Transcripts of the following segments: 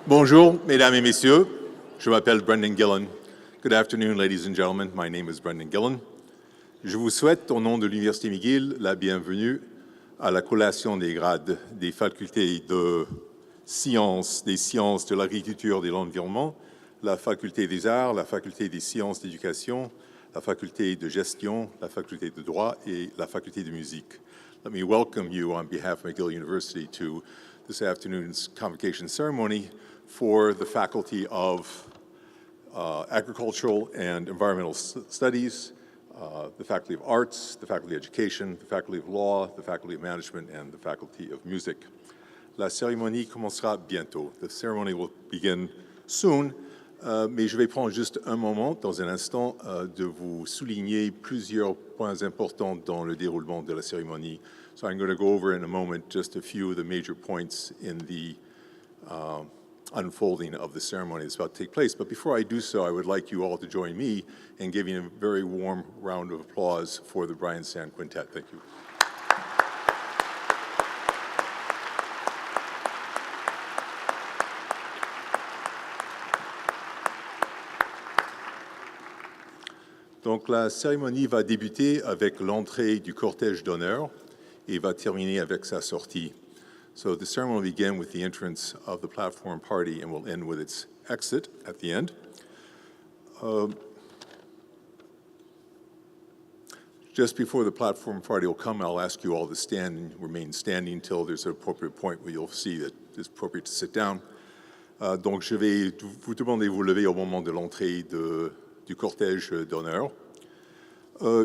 Bonjour, mesdames et messieurs. Je m'appelle Brendan Gillen. Good afternoon, ladies and gentlemen. My name is Brendan Gillen. Je vous souhaite, au nom de l'Université McGill, la bienvenue à la collation des grades des facultés de sciences, des sciences de l'agriculture et de l'environnement, la faculté des arts, la faculté des sciences d'éducation, la faculté de gestion, la faculté de droit et la faculté de musique. Let me welcome you on behalf of McGill University to this afternoon's convocation ceremony for the Faculty of Agricultural and Environmental Studies, the Faculty of Arts, the Faculty of Education, the Faculty of Law, the Faculty of Management, and the Faculty of Music. La cérémonie commencera bientôt. The ceremony will begin soon, mais je vais prendre juste un moment, dans un instant, de vous souligner plusieurs points importants dans le déroulement de la cérémonie. So I'm going to go over in a moment just a few of the major points in the unfolding of the ceremony that's about to take place. But before I do so, I would like you all to join me in giving a very warm round of applause for the Brian Sand Quintet. Thank you. Donc la cérémonie va débuter avec l'entrée du cortège d'honneur et va terminer avec sa sortie. So the ceremony will begin with the entrance of the platform party and will end with its exit at the end. Just before the platform party will come, I'll ask you all to stand and remain standing till there's an appropriate point where you'll see that it's appropriate to sit down. Donc je vais vous demander de vous lever au moment de l'entrée du cortège d'honneur.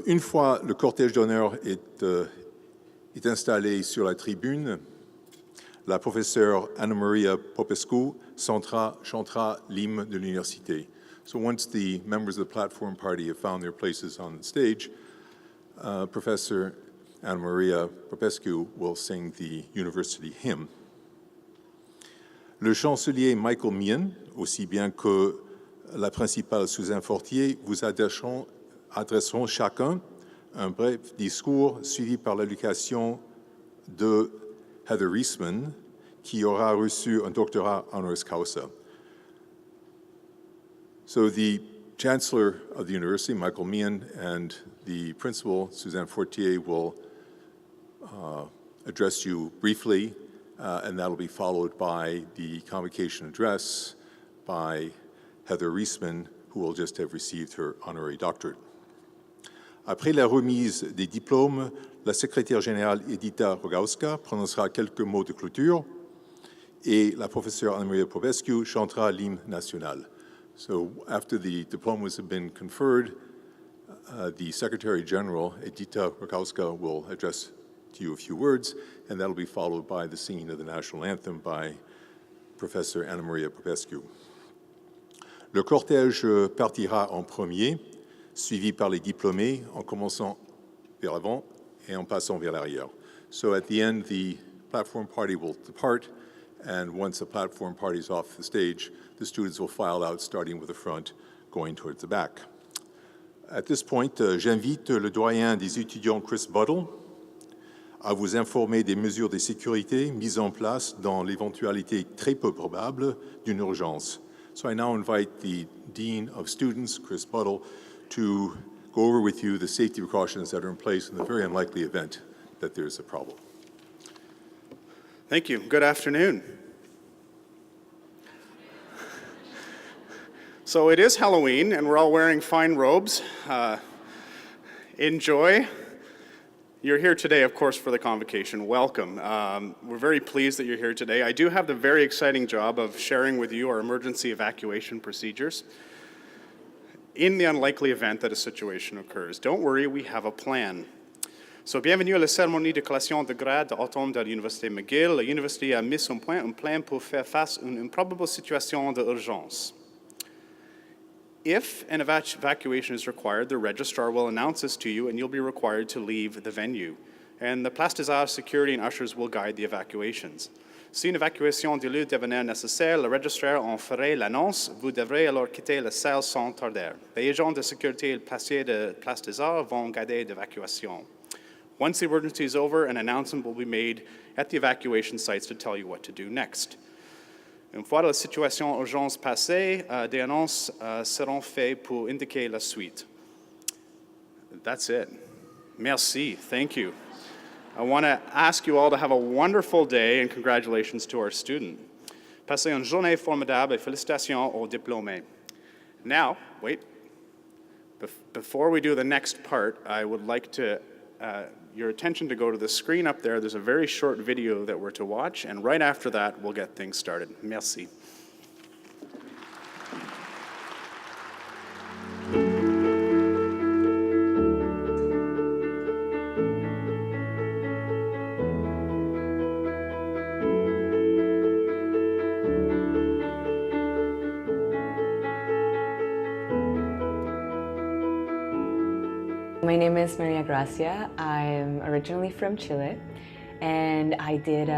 Une fois le cortège d'honneur est installé sur la tribune, la professeure Anna-Maria Popescu chantera l'hymne de l'université. So once the members of the platform party have found their places on the stage, Professor Anna-Maria Popescu will sing the university hymn. Le chancelier Michael Meehan, aussi bien que la principale Suzanne Fortier, vous adresseront chacun un bref discours suivi par l'allocution de Heather Reisman, qui aura reçu un doctorat honoris causa. So the Chancellor of the University, Michael Meehan, and the Principal, Suzanne Fortier, will address you briefly, and that'll be followed by the convocation address by Heather Reisman, who will just have received her honorary doctorate. Après la remise des diplômes, la secrétaire générale Edita Rogowska prononcera quelques mots de clôture et la professeure Anna-Maria Popescu chantera l'hymne national. So after the diplomas have been conferred, the Secretary General, Edita Rogowska, will address to you a few words, and that'll be followed by the singing of the national anthem by Professor Anna-Maria Popescu. Le cortège partira en premier, suivi par les diplômés, en commençant vers l'avant et en passant vers l'arrière. So at the end, the platform party will depart, and once the platform party is off the stage, the students will file out, starting with the front, going towards the back. At this point, j'invite le doyen des étudiants, Chris Buttle, à vous informer des mesures de sécurité mises en place dans l'éventualité très peu probable d'une urgence. So I now invite the Dean of Students, Chris Buttle, to go over with you the safety precautions that are in place in the very unlikely event that there's a problem. Thank you. Good afternoon. So it is Halloween, and we're all wearing fine robes. Enjoy. You're here today, of course, for the convocation. Welcome. We're very pleased that you're here today. I do have the very exciting job of sharing with you our emergency evacuation procedures in the unlikely event that a situation occurs. Don't worry, we have a plan. So, bienvenue à la cérémonie de collation de grade d'automne de l'Université McGill. L'Université a mis en point un plan pour faire face à une improbable situation d'urgence. If an evacuation is required, the registrar will announce this to you and you'll be required to leave the venue. And the Place des Arts security and ushers will guide the evacuations. Si une évacuation de lieu devenait nécessaire, le registrar en ferait l'annonce. Vous devrez alors quitter la salle sans tarder. Les agents de sécurité placés de Place des Arts vont guider l'évacuation. Once the emergency is over, an announcement will be made at the evacuation sites to tell you what to do next. Une fois la situation urgence passée, des annonces seront faites pour indiquer la suite. That's it. Merci. Thank you. I want to ask you all to have a wonderful day and congratulations to our student. Passez une journée formidable et félicitations aux diplômés. Now, wait. Before we do the next part, I would like to your attention to go to the screen up there. There's a very short video that we're to watch, and right after that, we'll get things started. Merci. My name is Maria Gracia. I'm originally from Chile, and I did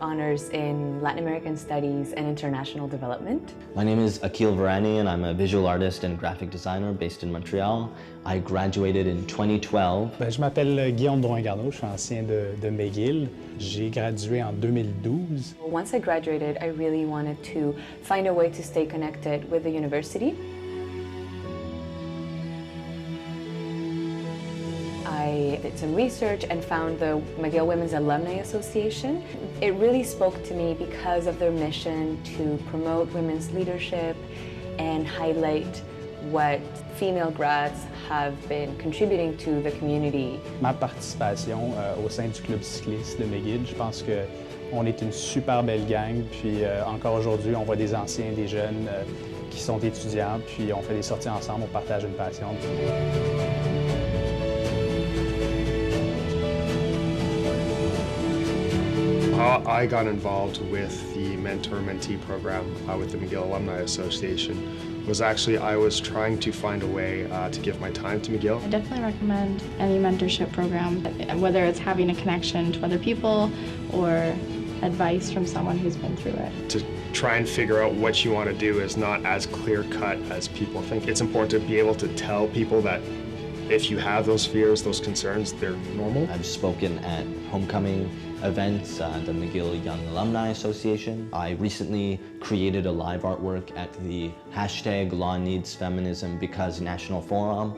honors in Latin American Studies and International Development. My name is Akil Varani, and I'm a visual artist and graphic designer based in Montreal. I graduated in 2012. Je m'appelle Guillaume Drouin-Garneau, je suis ancien de McGill. J'ai gradué en 2012. Once I graduated, I really wanted to find a way to stay connected with the university. I did some research and found the McGill Women's Alumni Association. It really spoke to me because of their mission to promote women's leadership and highlight what female grads have been contributing to the community. Ma participation au sein du club cycliste de McGill, je pense qu'on est une super belle gang, puis encore aujourd'hui, on voit des anciens, des jeunes qui sont étudiants, puis on fait des sorties ensemble, on partage une passion. I got involved with the mentor-mentee program with the McGill Alumni Association. I was trying to find a way to give my time to McGill. I definitely recommend any mentorship program, whether it's having a connection to other people or advice from someone who's been through it. To try and figure out what you want to do is not as clear-cut as people think. It's important to be able to tell people that if you have those fears, those concerns, they're normal. I've spoken at homecoming events, the McGill Young Alumni Association. I recently created a live artwork at the hashtag Law Needs Feminism Because National Forum.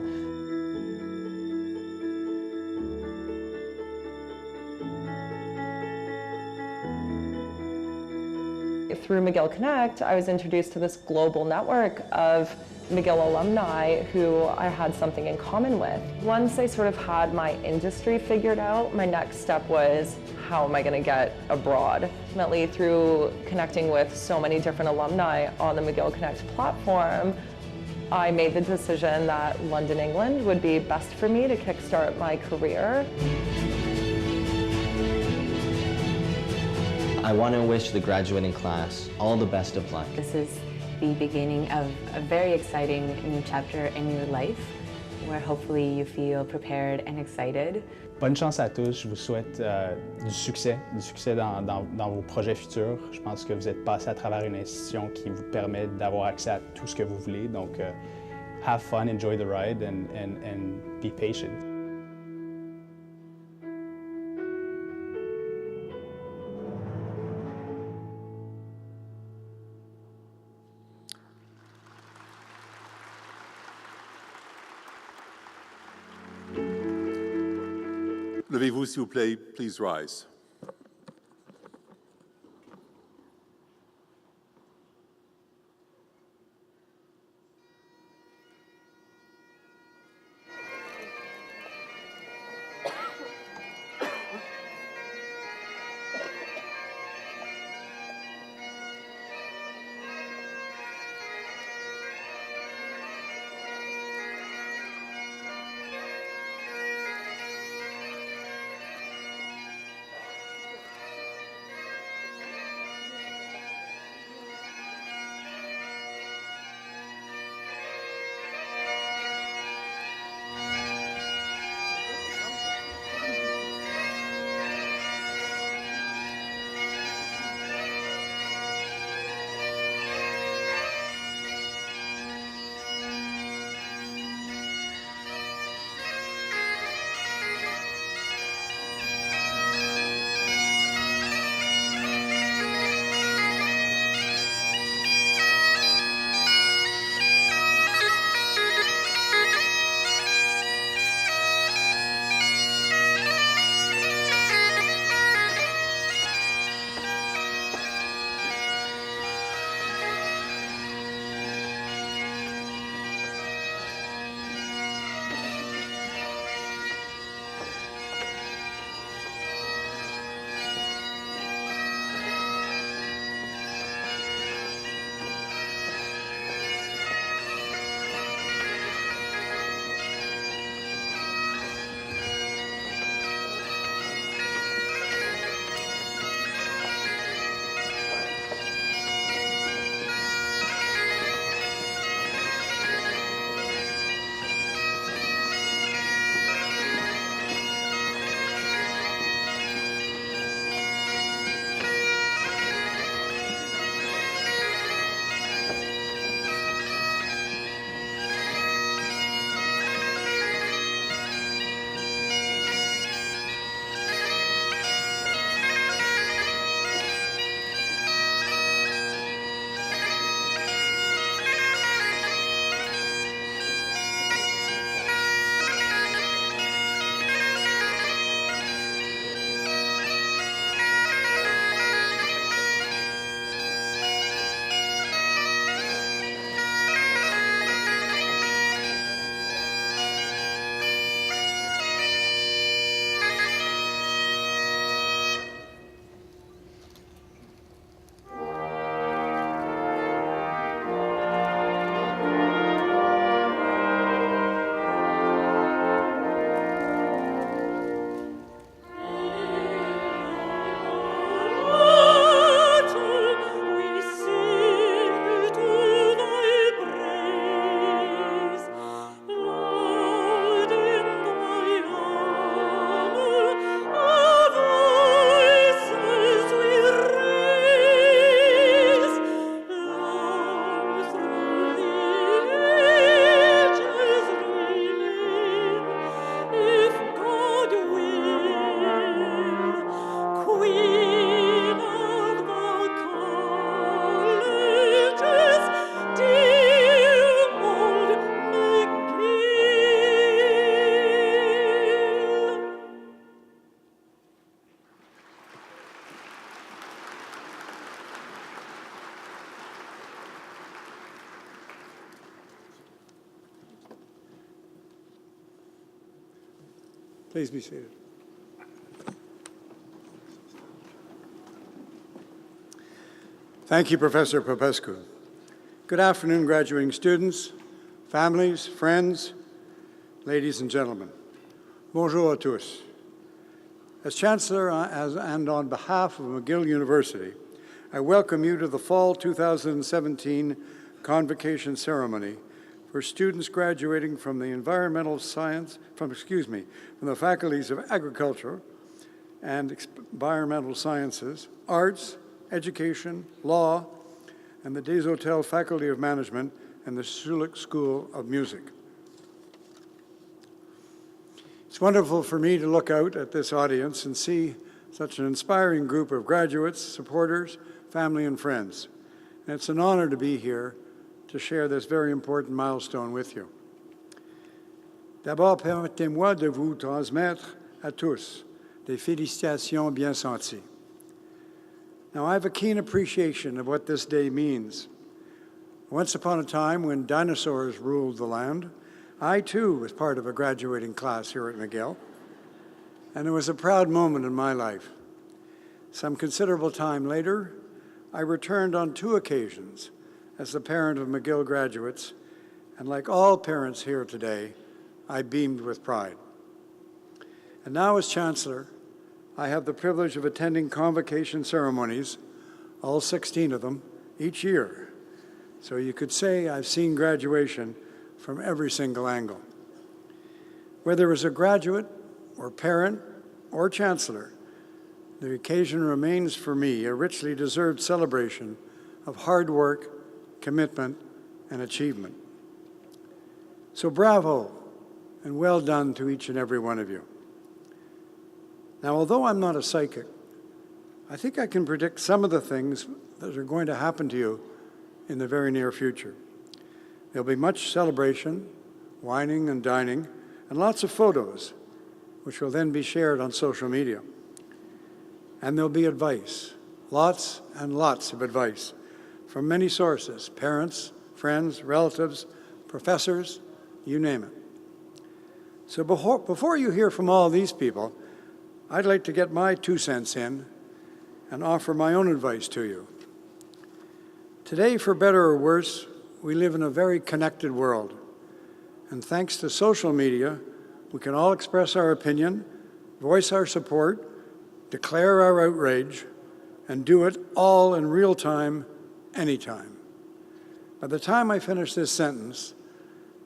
Through McGill Connect, I was introduced to this global network of McGill alumni who I had something in common with. Once I sort of had my industry figured out, my next step was, how am I going to get abroad? Ultimately, through connecting with so many different alumni on the McGill Connect platform, I made the decision that London, England would be best for me to kickstart my career. I want to wish the graduating class all the best of luck. This is the beginning of a very exciting new chapter in your life, where hopefully you feel prepared and excited. Bonne chance à tous, je vous souhaite du succès dans vos projets futurs. Je pense que vous êtes passé à travers une institution qui vous permet d'avoir accès à tout ce que vous voulez. Donc, have fun, enjoy the ride, and be patient. Levez-vous, s'il vous plaît. Please rise. Please be seated. Thank you, Professor Popescu. Good afternoon, graduating students, families, friends, ladies and gentlemen. Bonjour à tous. As Chancellor and on behalf of McGill University, I welcome you to the Fall 2017 Convocation ceremony for students graduating from the from the faculties of Agriculture and Environmental Sciences, Arts, Education, Law, and the Des Hôtels Faculty of Management and the Schulich School of Music. It's wonderful for me to look out at this audience and see such an inspiring group of graduates, supporters, family, and friends. And it's an honor to be here to share this very important milestone with you. D'abord, permettez-moi de vous transmettre à tous des félicitations bien senties. Now, I have a keen appreciation of what this day means. Once upon a time, when dinosaurs ruled the land, I too was part of a graduating class here at McGill, and it was a proud moment in my life. Some considerable time later, I returned on 2 occasions as the parent of McGill graduates, and like all parents here today, I beamed with pride. And now as Chancellor, I have the privilege of attending convocation ceremonies, all 16 of them, each year. So you could say I've seen graduation from every single angle. Whether as a graduate or parent or chancellor, the occasion remains for me a richly deserved celebration of hard work, commitment, and achievement. So bravo and well done to each and every one of you. Now, although I'm not a psychic, I think I can predict some of the things that are going to happen to you in the very near future. There'll be much celebration, wining and dining, and lots of photos, which will then be shared on social media. And there'll be advice, lots and lots of advice from many sources, parents, friends, relatives, professors, you name it. So before you hear from all these people, I'd like to get my 2 cents in and offer my own advice to you. Today, for better or worse, we live in a very connected world. And thanks to social media, we can all express our opinion, voice our support, declare our outrage, and do it all in real time, anytime. By the time I finish this sentence,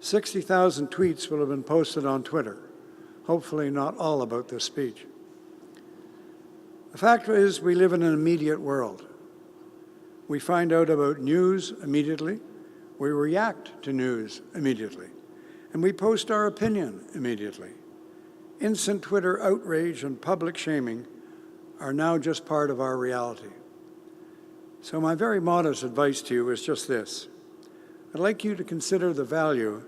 60,000 tweets will have been posted on Twitter, hopefully not all about this speech. The fact is, we live in an immediate world. We find out about news immediately, we react to news immediately, and we post our opinion immediately. Instant Twitter outrage and public shaming are now just part of our reality. So my very modest advice to you is just this. I'd like you to consider the value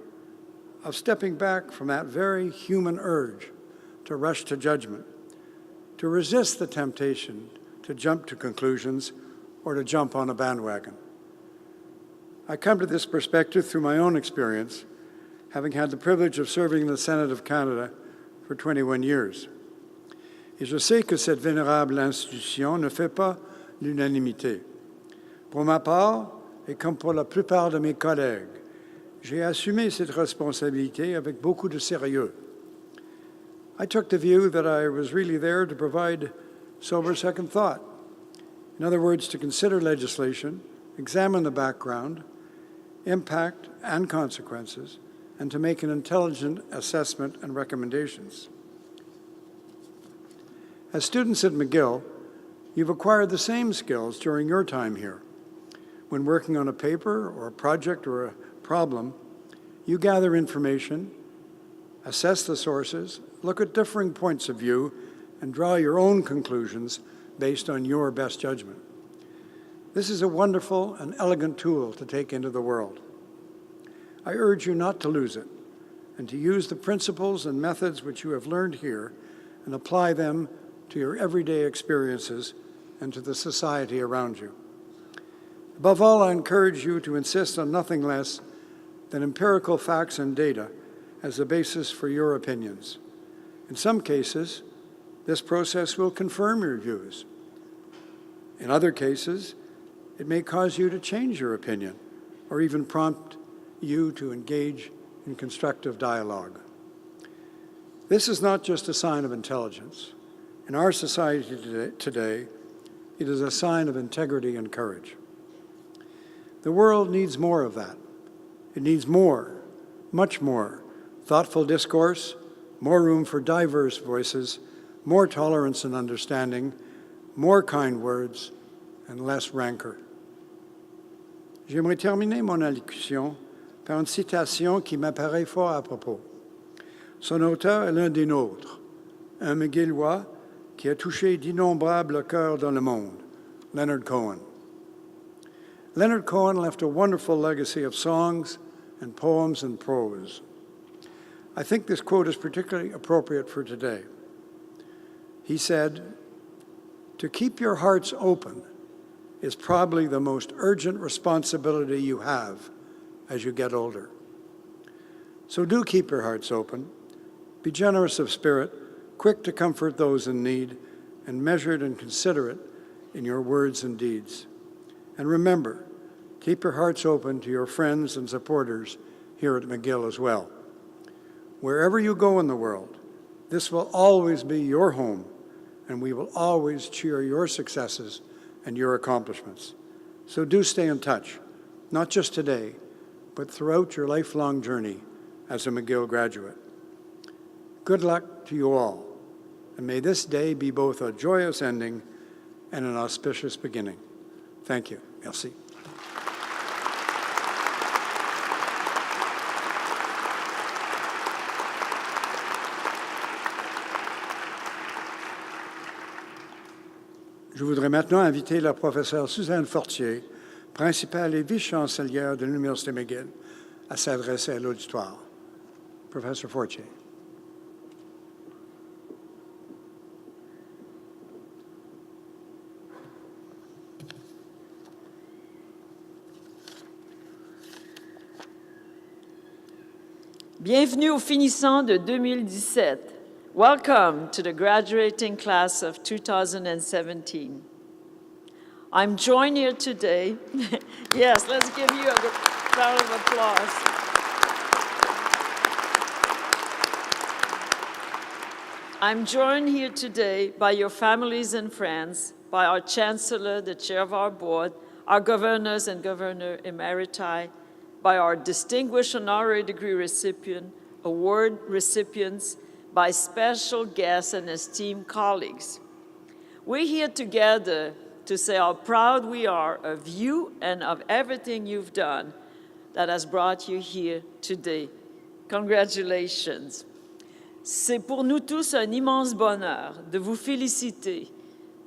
of stepping back from that very human urge to rush to judgment, to resist the temptation to jump to conclusions or to jump on a bandwagon. I come to this perspective through my own experience, having had the privilege of serving in the Senate of Canada for 21 years. Et je sais que cette vénérable institution ne fait pas l'unanimité. Pour ma part, et comme pour la plupart de mes collègues, j'ai assumé cette responsabilité avec beaucoup de sérieux. I took the view that I was really there to provide sober second thought. In other words, to consider legislation, examine the background, impact, and consequences, and to make an intelligent assessment and recommendations. As students at McGill, you've acquired the same skills during your time here. When working on a paper or a project or a problem, you gather information, assess the sources, look at differing points of view, and draw your own conclusions based on your best judgment. This is a wonderful and elegant tool to take into the world. I urge you not to lose it, and to use the principles and methods which you have learned here and apply them to your everyday experiences and to the society around you. Above all, I encourage you to insist on nothing less than empirical facts and data as the basis for your opinions. In some cases, this process will confirm your views. In other cases, it may cause you to change your opinion or even prompt you to engage in constructive dialogue. This is not just a sign of intelligence. In our society today, it is a sign of integrity and courage. The world needs more of that. It needs more, much more, thoughtful discourse, more room for diverse voices, more tolerance and understanding, more kind words, and less rancor. J'aimerais terminer mon allocution par une citation qui m'apparaît fort à propos. Son auteur est l'un des nôtres, un McGillois qui a touché d'innombrables cœurs dans le monde, Leonard Cohen. Leonard Cohen left a wonderful legacy of songs and poems and prose. I think this quote is particularly appropriate for today. He said, "To keep your hearts open is probably the most urgent responsibility you have as you get older." So do keep your hearts open, be generous of spirit, quick to comfort those in need, and measured and considerate in your words and deeds. And remember, keep your hearts open to your friends and supporters here at McGill as well. Wherever you go in the world, this will always be your home, and we will always cheer your successes and your accomplishments. So do stay in touch, not just today, but throughout your lifelong journey as a McGill graduate. Good luck to you all, and may this day be both a joyous ending and an auspicious beginning. Thank you. Merci. Je voudrais maintenant inviter la professeure Suzanne Fortier, principale et vice-chancelière de l'Université McGill, à s'adresser à l'auditoire. Professor Fortier. Bienvenue aux finissants de 2017. Welcome to the graduating class of 2017. I'm joined here today. Yes, let's give you a round of applause. I'm joined here today by your families and friends, by our Chancellor, the Chair of our board, our governors and Governor Emeriti, by our distinguished honorary degree recipient, award recipients, by special guests and esteemed colleagues. We're here together to say how proud we are of you and of everything you've done that has brought you here today. Congratulations. C'est pour nous tous un immense bonheur de vous féliciter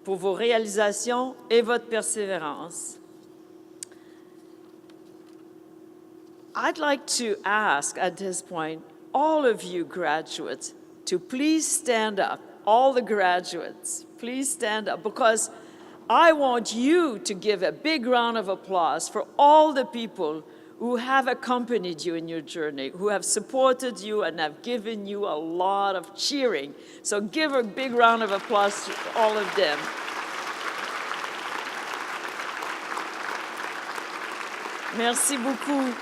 pour vos réalisations et votre persévérance. I'd like to ask at this point all of you graduates to please stand up, all the graduates, please stand up, because I want you to give a big round of applause for all the people who have accompanied you in your journey, who have supported you and have given you a lot of cheering. So give a big round of applause to all of them. Merci beaucoup.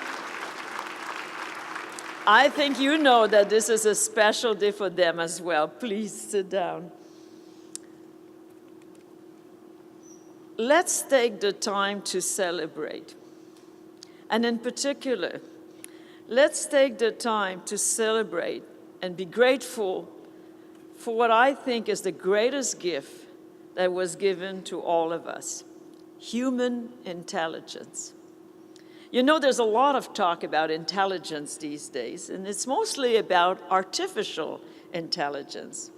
I think you know that this is a special day for them as well. Please sit down. Let's take the time to celebrate. And in particular, let's take the time to celebrate and be grateful for what I think is the greatest gift that was given to all of us, human intelligence. You know, there's a lot of talk about intelligence these days, and it's mostly about artificial intelligence.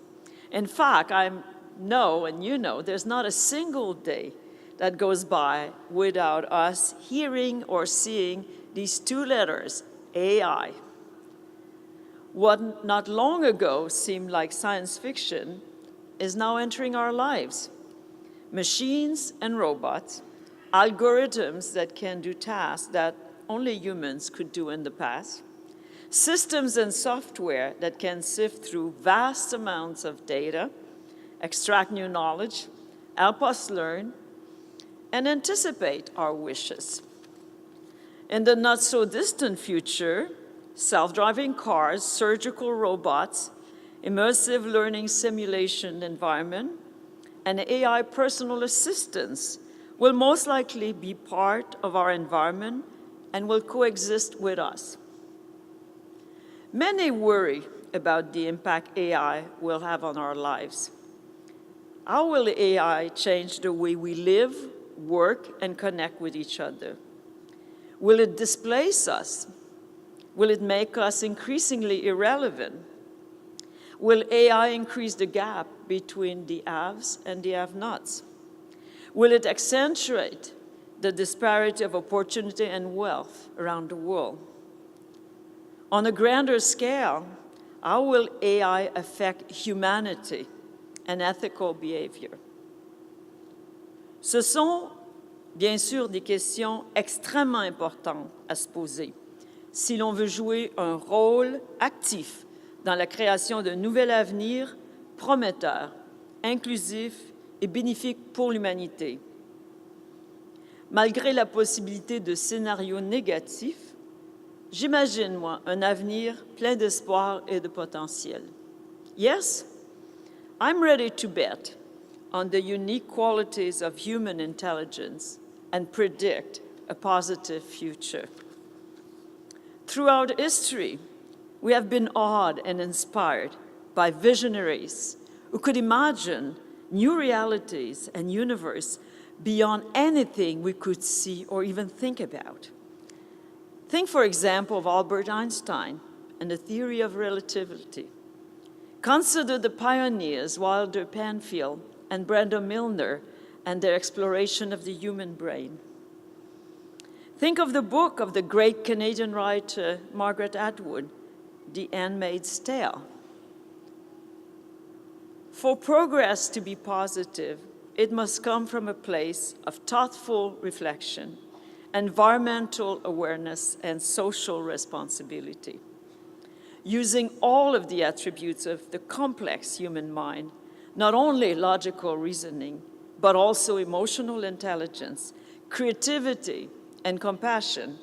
In fact, I know, and you know, there's not a single day that goes by without us hearing or seeing these two letters, AI. What not long ago seemed like science fiction is now entering our lives. Machines and robots, algorithms that can do tasks that only humans could do in the past, systems and software that can sift through vast amounts of data, extract new knowledge, help us learn, and anticipate our wishes. In the not-so-distant future, self-driving cars, surgical robots, immersive learning simulation environment, and AI personal assistants will most likely be part of our environment and will coexist with us. Many worry about the impact AI will have on our lives. How will AI change the way we live, work, and connect with each other? Will it displace us? Will it make us increasingly irrelevant? Will AI increase the gap between the haves and the have-nots? Will it accentuate the disparity of opportunity and wealth around the world? On a grander scale, how will AI affect humanity and ethical behavior? Ce sont, bien sûr, des questions extrêmement importantes à se poser si l'on veut jouer un rôle actif dans la création d'un nouvel avenir prometteur, inclusif et bénéfique pour l'humanité. Malgré la possibilité de scénarios négatifs, j'imagine, moi, un avenir plein d'espoir et de potentiel. Yes, I'm ready to bet on the unique qualities of human intelligence and predict a positive future. Throughout history, we have been awed and inspired by visionaries who could imagine new realities and universe beyond anything we could see or even think about. Think, for example, of Albert Einstein and the theory of relativity. Consider the pioneers Wilder Penfield and Brenda Milner and their exploration of the human brain. Think of the book of the great Canadian writer Margaret Atwood, The Handmaid's Tale. For progress to be positive, it must come from a place of thoughtful reflection, environmental awareness, and social responsibility. Using all of the attributes of the complex human mind, not only logical reasoning, but also emotional intelligence, creativity, and compassion,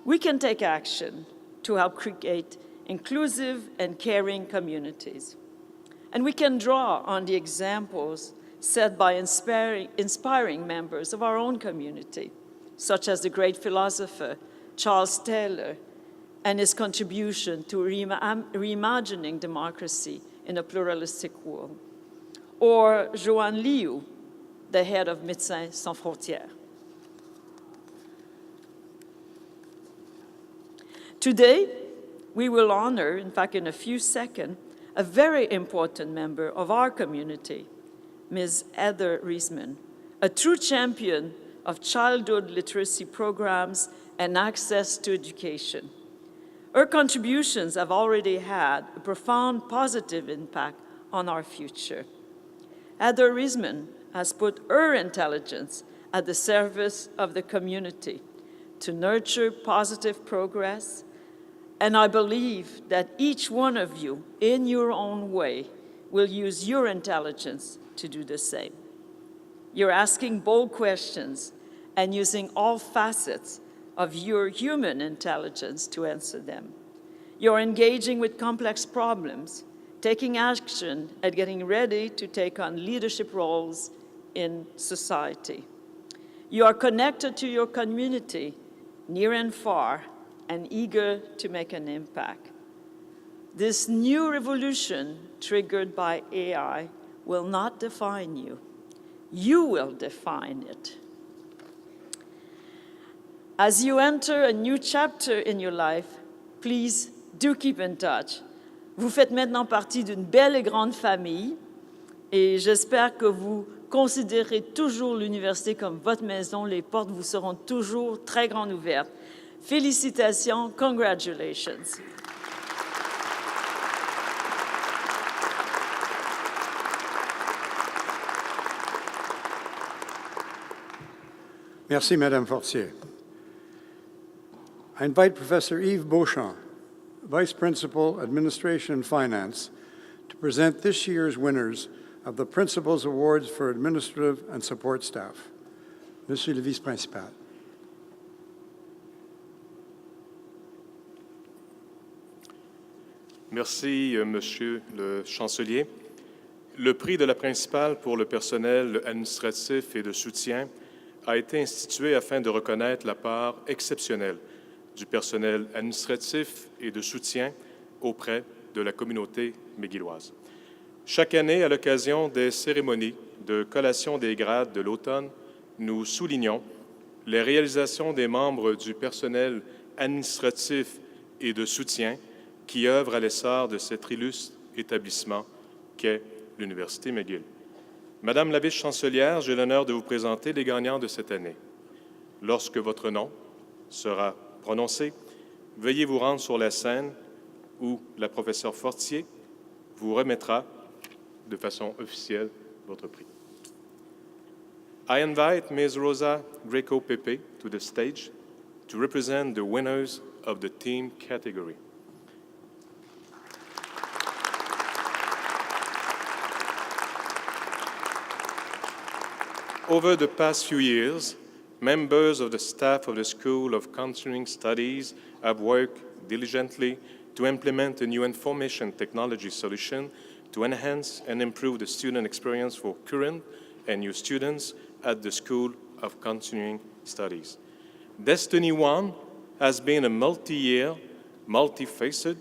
we can take action to help create inclusive and caring communities. And we can draw on the examples set by inspiring members of our own community, such as the great philosopher Charles Taylor and his contribution to reimagining democracy in a pluralistic world, or Joanne Liu, the head of Médecins Sans Frontières. Today, we will honor, in fact, in a few seconds, a very important member of our community, Ms. Heather Reisman, a true champion of childhood literacy programs and access to education. Her contributions have already had a profound positive impact on our future. Heather Reisman has put her intelligence at the service of the community to nurture positive progress, and I believe that each one of you, in your own way, will use your intelligence to do the same. You're asking bold questions and using all facets of your human intelligence to answer them. You're engaging with complex problems, taking action and getting ready to take on leadership roles in society. You are connected to your community, near and far, and eager to make an impact. This new revolution triggered by AI will not define you. You will define it. As you enter a new chapter in your life, please do keep in touch. Vous faites maintenant partie d'une belle et grande famille et j'espère que vous considérez toujours l'université comme votre maison. Les portes vous seront toujours très grandes ouvertes. Félicitations, congratulations. Merci, Madame Fortier. I invite Professor Yves Beauchamp, Vice Principal, Administration and Finance, to present this year's winners of the Principals Awards for Administrative and Support Staff. Monsieur le Vice-Principal. Merci, Monsieur le Chancelier. Le prix de la principale pour le personnel administratif et de soutien a été institué afin de reconnaître la part exceptionnelle du personnel administratif et de soutien auprès de la communauté McGilloise. Chaque année, à l'occasion des cérémonies de collation des grades de l'automne, nous soulignons les réalisations des membres du personnel administratif et de soutien qui œuvrent à l'essor de cet illustre établissement qu'est l'Université McGill. Madame la vice-chancelière, j'ai l'honneur de vous présenter les gagnants de cette année. Lorsque votre nom sera prononcé, veuillez vous rendre sur la scène où la professeure Fortier vous remettra de façon officielle votre prix. I invite Ms. Rosa Greco-Pepe to the stage to represent the winners of the team category. Over the past few years, members of the staff of the School of Conferring Studies have worked diligently to implement a new information technology solution to enhance and improve the student experience for current and new students at the School of Continuing Studies. Destiny One has been a multi-year, multifaceted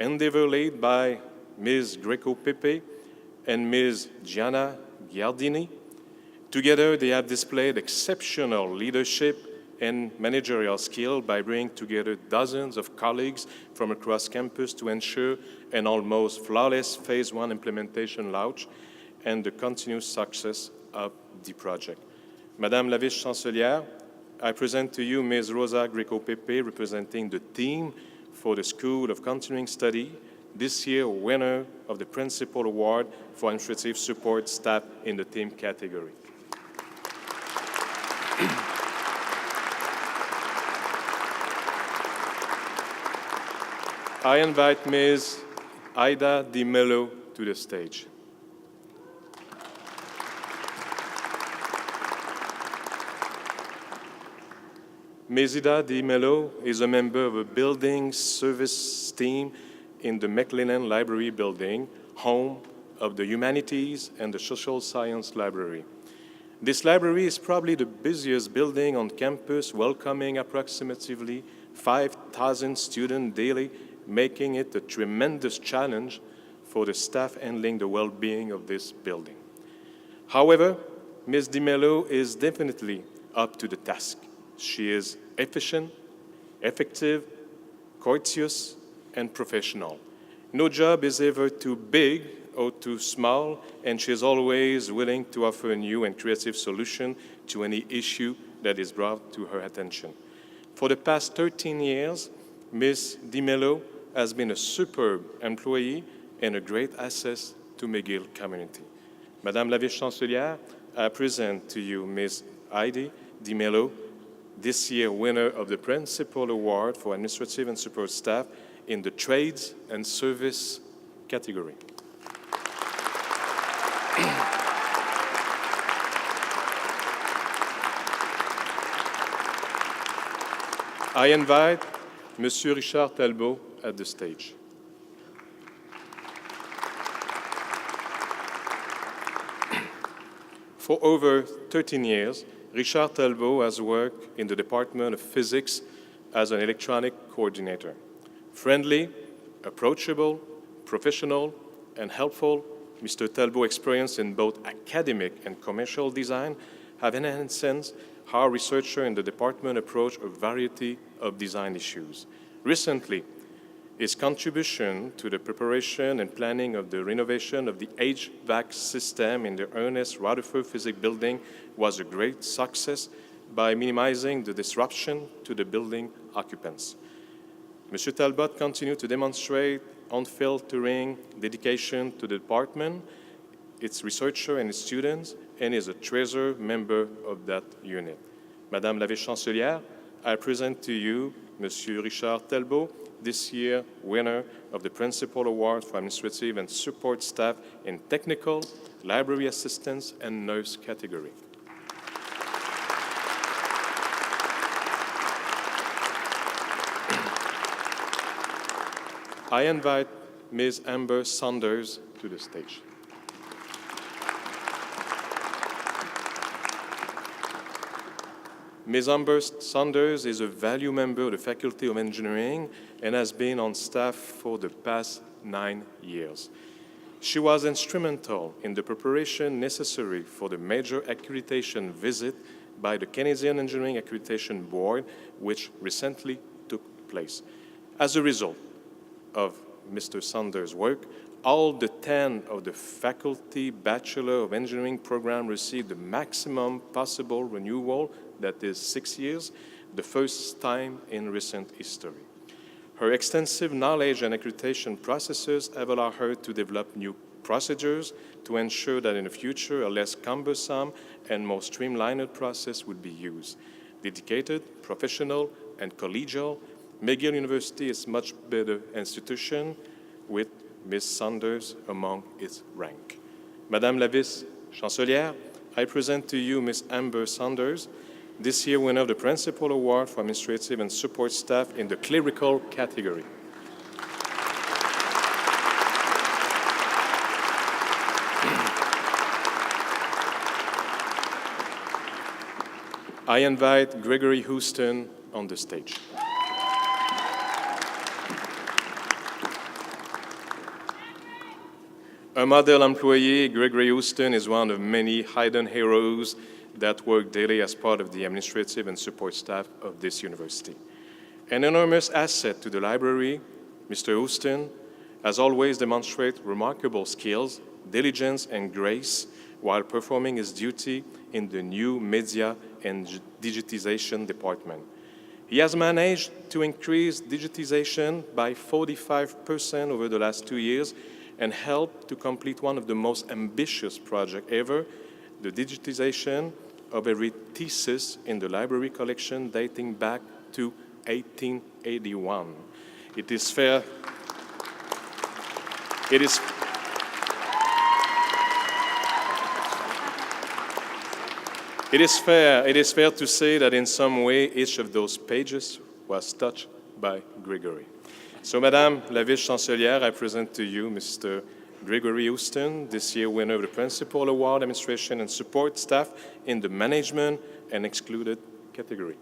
endeavor led by Ms. Greco-Pepe and Ms. Gianna Giardini. Together, they have displayed exceptional leadership and managerial skill by bringing together dozens of colleagues from across campus to ensure an almost flawless Phase 1 implementation launch and the continuous success of the project. Madame la Vice-Chancelière, I present to you Ms. Rosa Greco-Pepe, representing the team for the School of Continuing Study, this year winner of the Principal Award for Administrative Support Staff in the team category. I invite Ms. Ida Di Mello to the stage. Ms. Ida Di Mello is a member of a building service team in the McLennan Library building, home of the Humanities and the Social Science Library. This library is probably the busiest building on campus, welcoming approximately 5,000 students daily, making it a tremendous challenge for the staff handling the well-being of this building. However, Ms. Di Mello is definitely up to the task. She is efficient, effective, courteous, and professional. No job is ever too big or too small, and she is always willing to offer a new and creative solution to any issue that is brought to her attention. For the past 13 years, Ms. Di Mello has been a superb employee and a great asset to McGill community. Madame la Vice-Chancelière, I present to you Ms. Heidi Di Mello, this year winner of the Principal Award for Administrative and Support Staff in the Trades and Service category. I invite Monsieur Richard Talbot at the stage. For over 13 years, Richard Talbot has worked in the Department of Physics as an electronic coordinator. Friendly, approachable, professional, and helpful, Mr. Talbot's experience in both academic and commercial design have enhanced how researchers in the department approach a variety of design issues. Recently, his contribution to the preparation and planning of the renovation of the HVAC system in the Ernest Rutherford Physics Building was a great success by minimizing the disruption to the building occupants. Mr. Talbot continued to demonstrate unfaltering dedication to the department, its researchers and its students, and is a treasured member of that unit. Madame la Vice-Chancelière, I present to you Monsieur Richard Telbault, this year winner of the Principal Award for Administrative and Support Staff in Technical, Library Assistance, and Nurse category. I invite Ms. Amber Saunders to the stage. Ms. Amber Saunders is a value member of the Faculty of Engineering and has been on staff for the past 9 years. She was instrumental in the preparation necessary for the major accreditation visit by the Canadian Engineering Accreditation Board, which recently took place. As a result of Mr. Saunders' work, all the 10 of the faculty Bachelor of Engineering program received the maximum possible renewal, that is 6 years, the first time in recent history. Her extensive knowledge and accreditation processes have allowed her to develop new procedures to ensure that in the future a less cumbersome and more streamlined process would be used. Dedicated, professional, and collegial, McGill University is a much better institution with Ms. Saunders among its rank. Madame la Vice-Chancelière, I present to you Ms. Amber Saunders, this year winner of the Principal Award for Administrative and Support Staff in the Clerical category. I invite Gregory Houston on the stage. A model employee, Gregory Houston is one of many hidden heroes that work daily as part of the administrative and support staff of this university. An enormous asset to the library, Mr. Houston has always demonstrated remarkable skills, diligence, and grace while performing his duty in the new media and digitization department. He has managed to increase digitization by 45% over the last 2 years and helped to complete one of the most ambitious projects ever, the digitization of a thesis in the library collection dating back to 1881. It is fair to say that in some way each of those pages was touched by Gregory. So, Madame la Vice-Chancelière, I present to you Mr. Gregory Houston, this year winner of the Principal Award, Administration and Support Staff in the Management and Excluded category.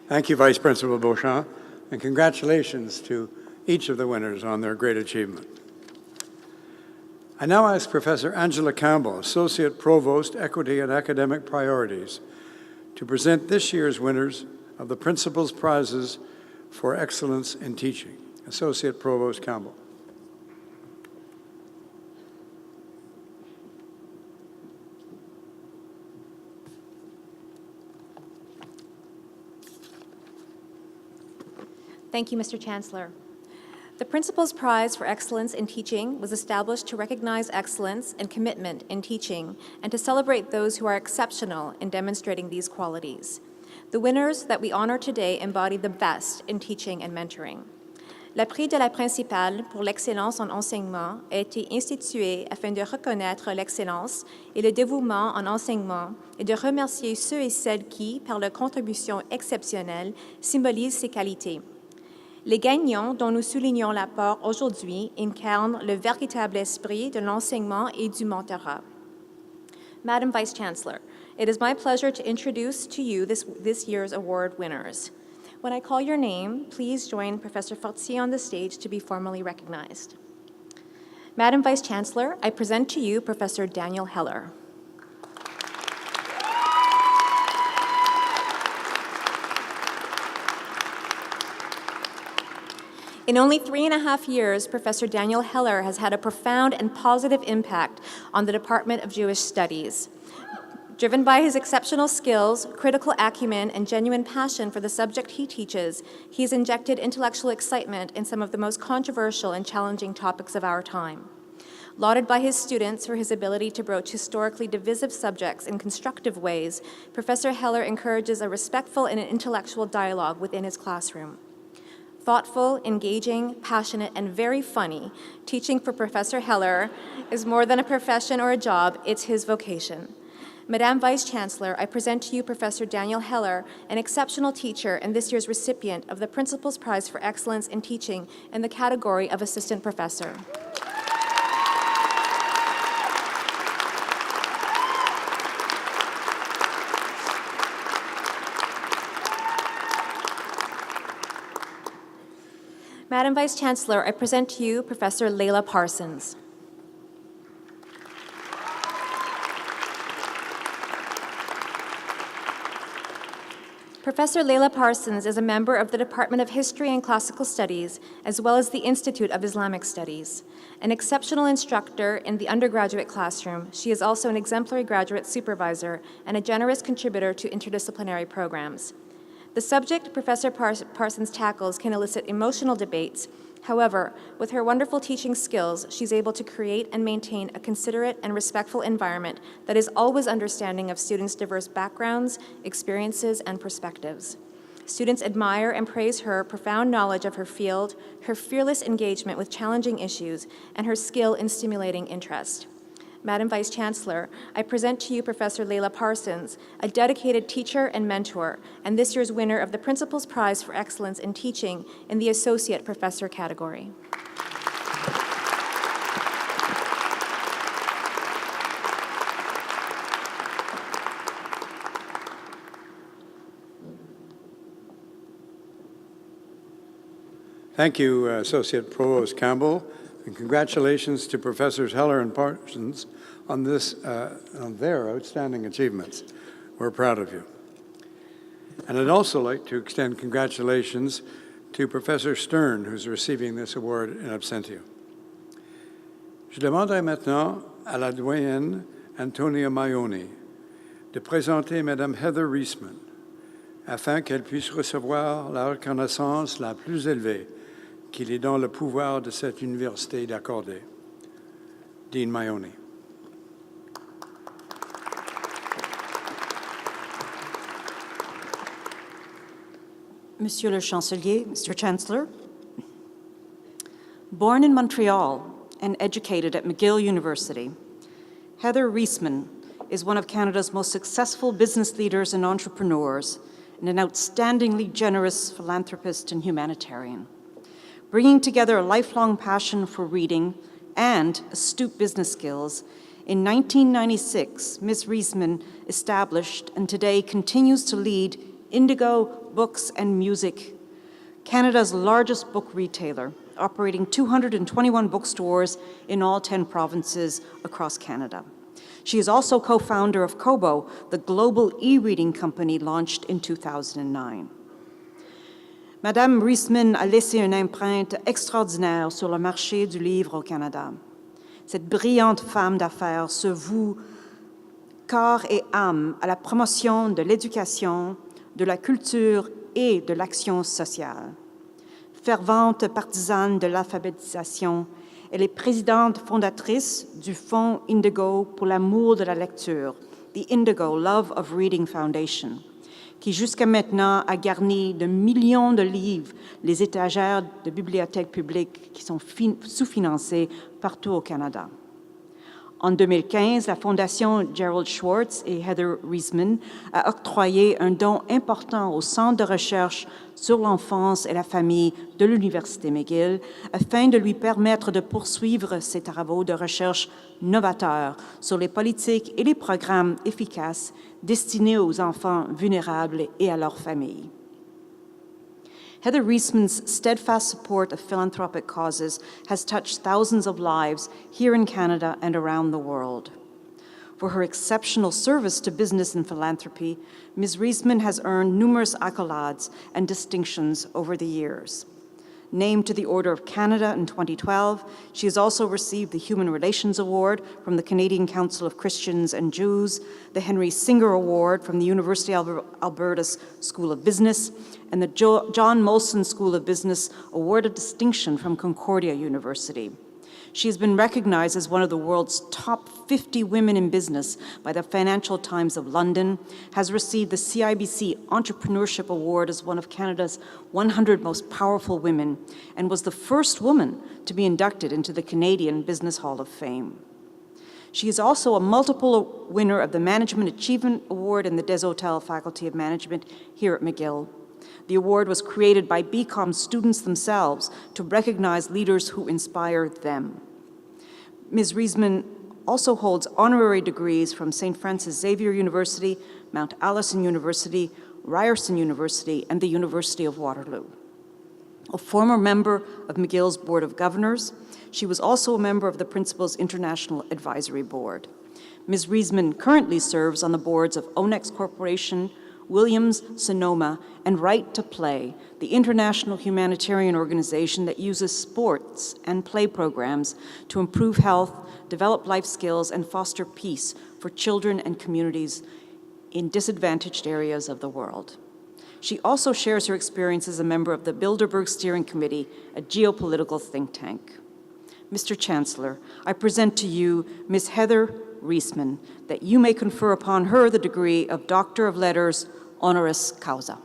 Thank you, Vice Principal Beauchamp, and congratulations to each of the winners on their great achievement. I now ask Professor Angela Campbell, Associate Provost, Equity and Academic Priorities, to present this year's winners of the Principal's Prizes for Excellence in Teaching. Associate Provost Campbell. Thank you, Mr. Chancellor. The Principal's Prize for Excellence in Teaching was established to recognize excellence and commitment in teaching and to celebrate those who are exceptional in demonstrating these qualities. The winners that we honor today embody the best in teaching and mentoring. Le prix de la Principale pour l'excellence en enseignement a été institué afin de reconnaître l'excellence et le dévouement en enseignement et de remercier ceux et celles qui, par leur contribution exceptionnelle, symbolisent ces qualités. Les gagnants dont nous soulignons l'apport aujourd'hui incarnent le véritable esprit de l'enseignement et du mentorat. Madam Vice Chancellor, it is my pleasure to introduce to you this year's award winners. When I call your name, please join Professor Fortier on the stage to be formally recognized. Madam Vice Chancellor, I present to you Professor Daniel Heller. In only 3.5 years, Professor Daniel Heller has had a profound and positive impact on the Department of Jewish Studies. Driven by his exceptional skills, critical acumen, and genuine passion for the subject he teaches, he has injected intellectual excitement in some of the most controversial and challenging topics of our time. Lauded by his students for his ability to broach historically divisive subjects in constructive ways, Professor Heller encourages a respectful and an intellectual dialogue within his classroom. Thoughtful, engaging, passionate, and very funny, teaching for Professor Heller is more than a profession or a job, it's his vocation. Madame Vice Chancellor, I present to you Professor Daniel Heller, an exceptional teacher and this year's recipient of the Principal's Prize for Excellence in Teaching in the category of Assistant Professor. Madam Vice Chancellor, I present to you Professor Layla Parsons. Professor Layla Parsons is a member of the Department of History and Classical Studies, as well as the Institute of Islamic Studies. An exceptional instructor in the undergraduate classroom, she is also an exemplary graduate supervisor and a generous contributor to interdisciplinary programs. The subject Professor Parsons tackles can elicit emotional debates. However, with her wonderful teaching skills, she's able to create and maintain a considerate and respectful environment that is always understanding of students' diverse backgrounds, experiences, and perspectives. Students admire and praise her profound knowledge of her field, her fearless engagement with challenging issues, and her skill in stimulating interest. Madam Vice Chancellor, I present to you Professor Layla Parsons, a dedicated teacher and mentor, and this year's winner of the Principal's Prize for Excellence in Teaching in the Associate Professor category. Thank you, Associate Provost Campbell, and congratulations to Professors Heller and Parsons on their outstanding achievements. We're proud of you. And I'd also like to extend congratulations to Professor Stern, who's receiving this award in absentia. Je demanderai maintenant à la doyenne Antonia Maioni de présenter Madame Heather Reisman afin qu'elle puisse recevoir la reconnaissance la plus élevée qu'il est dans le pouvoir de cette université d'accorder. Dean Maioni. Monsieur le Chancelier, Mr. Chancellor, born in Montreal and educated at McGill University, Heather Reisman is one of Canada's most successful business leaders and entrepreneurs and an outstandingly generous philanthropist and humanitarian. Bringing together a lifelong passion for reading and astute business skills, in 1996, Ms. Reisman established and today continues to lead Indigo Books and Music, Canada's largest book retailer, operating 221 bookstores in all 10 provinces across Canada. She is also co-founder of Kobo, the global e-reading company launched in 2009. Madame Reisman a laissé une empreinte extraordinaire sur le marché du livre au Canada. Cette brillante femme d'affaires se voue corps et âme à la promotion de l'éducation, de la culture et de l'action sociale. Fervente partisane de l'alphabétisation, elle est présidente fondatrice du Fonds Indigo pour l'amour de la lecture, the Indigo Love of Reading Foundation, qui jusqu'à maintenant a garni de millions de livres les étagères de bibliothèques publiques qui sont sous-financées partout au Canada. En 2015, la Fondation Gerald Schwartz et Heather Reisman a octroyé un don important au Centre de recherche sur l'enfance et la famille de l'Université McGill afin de lui permettre de poursuivre ses travaux de recherche novateurs sur les politiques et les programmes efficaces destinés aux enfants vulnérables et à leurs familles. Heather Reisman's steadfast support of philanthropic causes has touched thousands of lives here in Canada and around the world. For her exceptional service to business and philanthropy, Ms. Reisman has earned numerous accolades and distinctions over the years. Named to the Order of Canada in 2012, she has also received the Human Relations Award from the Canadian Council of Christians and Jews, the Henry Singer Award from the University of Alberta's School of Business, and the John Molson School of Business Award of Distinction from Concordia University. She has been recognized as one of the world's top 50 women in business by the Financial Times of London, has received the CIBC Entrepreneurship Award as one of Canada's 100 most powerful women, and was the first woman to be inducted into the Canadian Business Hall of Fame. She is also a multiple winner of the Management Achievement Award in the Desautels Faculty of Management here at McGill. The award was created by BCom students themselves to recognize leaders who inspired them. Ms. Riesman also holds honorary degrees from St. Francis Xavier University, Mount Allison University, Ryerson University, and the University of Waterloo. A former member of McGill's Board of Governors, she was also a member of the Principal's International Advisory Board. Ms. Riesman currently serves on the boards of Onex Corporation, Williams Sonoma, and Right to Play, the international humanitarian organization that uses sports and play programs to improve health, develop life skills, and foster peace for children and communities in disadvantaged areas of the world. She also shares her experience as a member of the Bilderberg Steering Committee, a geopolitical think tank. Mr. Chancellor, I present to you Ms. Heather Riesman, that you may confer upon her the degree of Doctor of Letters, honoris causa.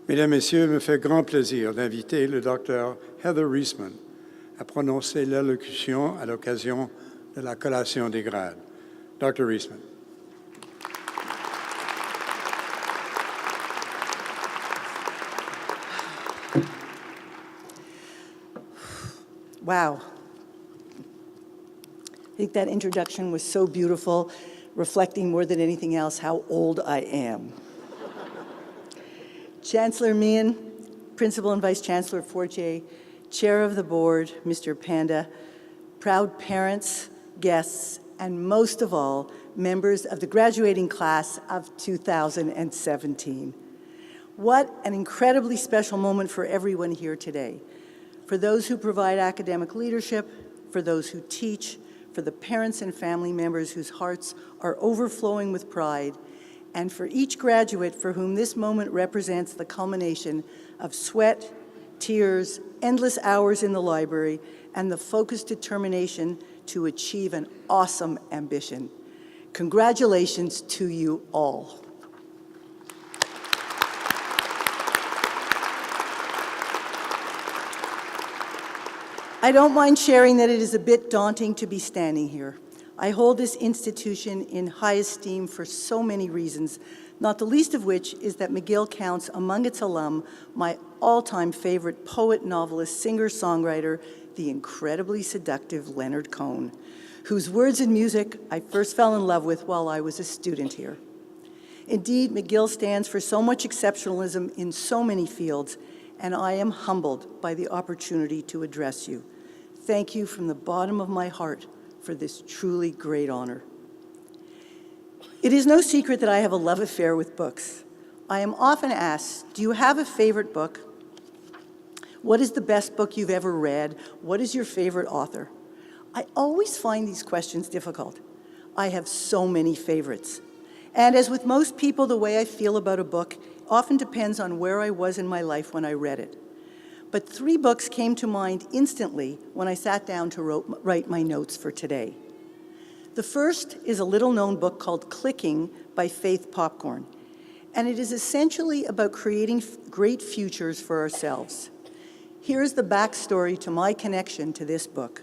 Mesdames, Messieurs, il me fait grand plaisir d'inviter le Dr Heather Riesman à prononcer l'allocution à l'occasion de la collation des grades. Dr. Riesman. Wow. I think that introduction was so beautiful, reflecting more than anything else how old I am. Chancellor Meehan, Principal and Vice Chancellor Fortier, Chair of the Board, Mr. Panda, proud parents, guests, and most of all, members of the graduating class of 2017. What an incredibly special moment for everyone here today. For those who provide academic leadership, for those who teach, for the parents and family members whose hearts are overflowing with pride, and for each graduate for whom this moment represents the culmination of sweat, tears, endless hours in the library, and the focused determination to achieve an awesome ambition. Congratulations to you all. I don't mind sharing that it is a bit daunting to be standing here. I hold this institution in high esteem for so many reasons, not the least of which is that McGill counts among its alum my all-time favorite poet, novelist, singer-songwriter, the incredibly seductive Leonard Cohen, whose words and music I first fell in love with while I was a student here. Indeed, McGill stands for so much exceptionalism in so many fields, and I am humbled by the opportunity to address you. Thank you from the bottom of my heart for this truly great honor. It is no secret that I have a love affair with books. I am often asked, do you have a favorite book? What is the best book you've ever read? What is your favorite author? I always find these questions difficult. I have so many favorites. And as with most people, the way I feel about a book often depends on where I was in my life when I read it. But 3 books came to mind instantly when I sat down to write my notes for today. The first is a little-known book called Clicking by Faith Popcorn. And it is essentially about creating great futures for ourselves. Here's the backstory to my connection to this book.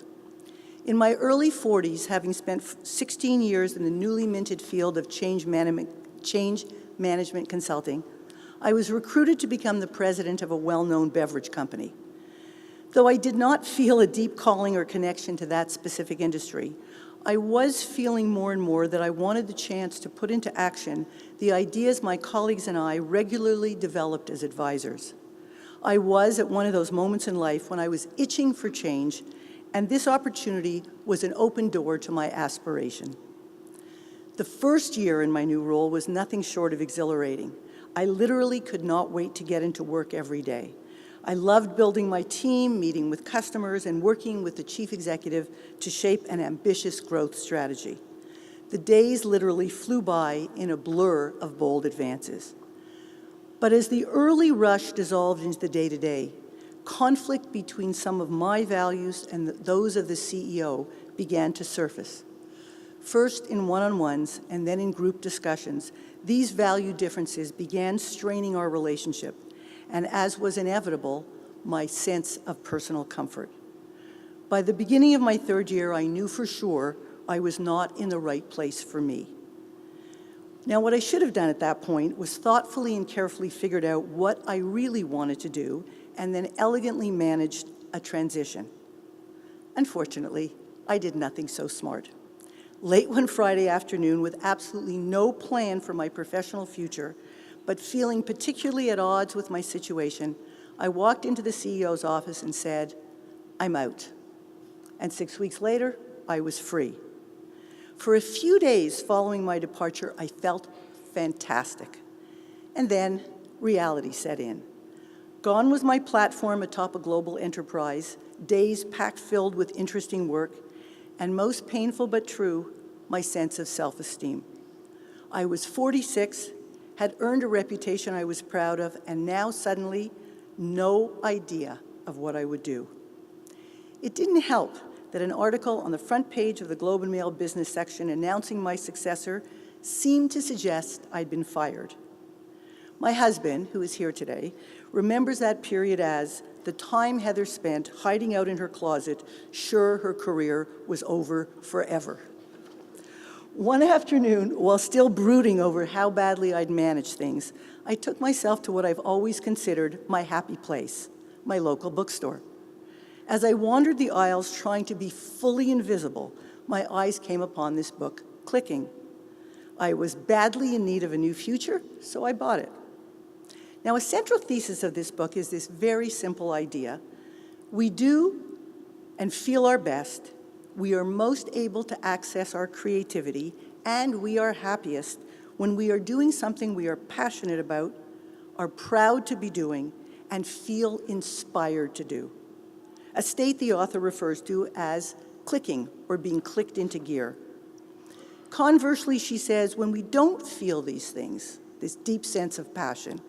In my early 40s, having spent 16 years in the newly minted field of change management consulting, I was recruited to become the president of a well-known beverage company. Though I did not feel a deep calling or connection to that specific industry, I was feeling more and more that I wanted the chance to put into action the ideas my colleagues and I regularly developed as advisors. I was at one of those moments in life when I was itching for change, and this opportunity was an open door to my aspiration. The first year in my new role was nothing short of exhilarating. I literally could not wait to get into work every day. I loved building my team, meeting with customers, and working with the chief executive to shape an ambitious growth strategy. The days literally flew by in a blur of bold advances. But as the early rush dissolved into the day-to-day, conflict between some of my values and those of the CEO began to surface. First in one-on-ones and then in group discussions, these value differences began straining our relationship, and as was inevitable, my sense of personal comfort. By the beginning of my third year, I knew for sure I was not in the right place for me. Now, what I should have done at that point was thoughtfully and carefully figured out what I really wanted to do and then elegantly managed a transition. Unfortunately, I did nothing so smart. Late one Friday afternoon, with absolutely no plan for my professional future, but feeling particularly at odds with my situation, I walked into the CEO's office and said, "I'm out." And 6 weeks later, I was free. For a few days following my departure, I felt fantastic. And then reality set in. Gone was my platform atop a global enterprise, days packed filled with interesting work, and most painful but true, my sense of self-esteem. I was 46, had earned a reputation I was proud of, and now suddenly, no idea of what I would do. It didn't help that an article on the front page of the Globe and Mail business section announcing my successor seemed to suggest I'd been fired. My husband, who is here today, remembers that period as the time Heather spent hiding out in her closet, sure her career was over forever. One afternoon, while still brooding over how badly I'd managed things, I took myself to what I've always considered my happy place, my local bookstore. As I wandered the aisles trying to be fully invisible, my eyes came upon this book, Clicking. I was badly in need of a new future, so I bought it. Now, a central thesis of this book is this very simple idea. We do and feel our best, we are most able to access our creativity, and we are happiest when we are doing something we are passionate about, are proud to be doing, and feel inspired to do. A state the author refers to as clicking, or being clicked into gear. Conversely, she says, when we don't feel these things, this deep sense of passion,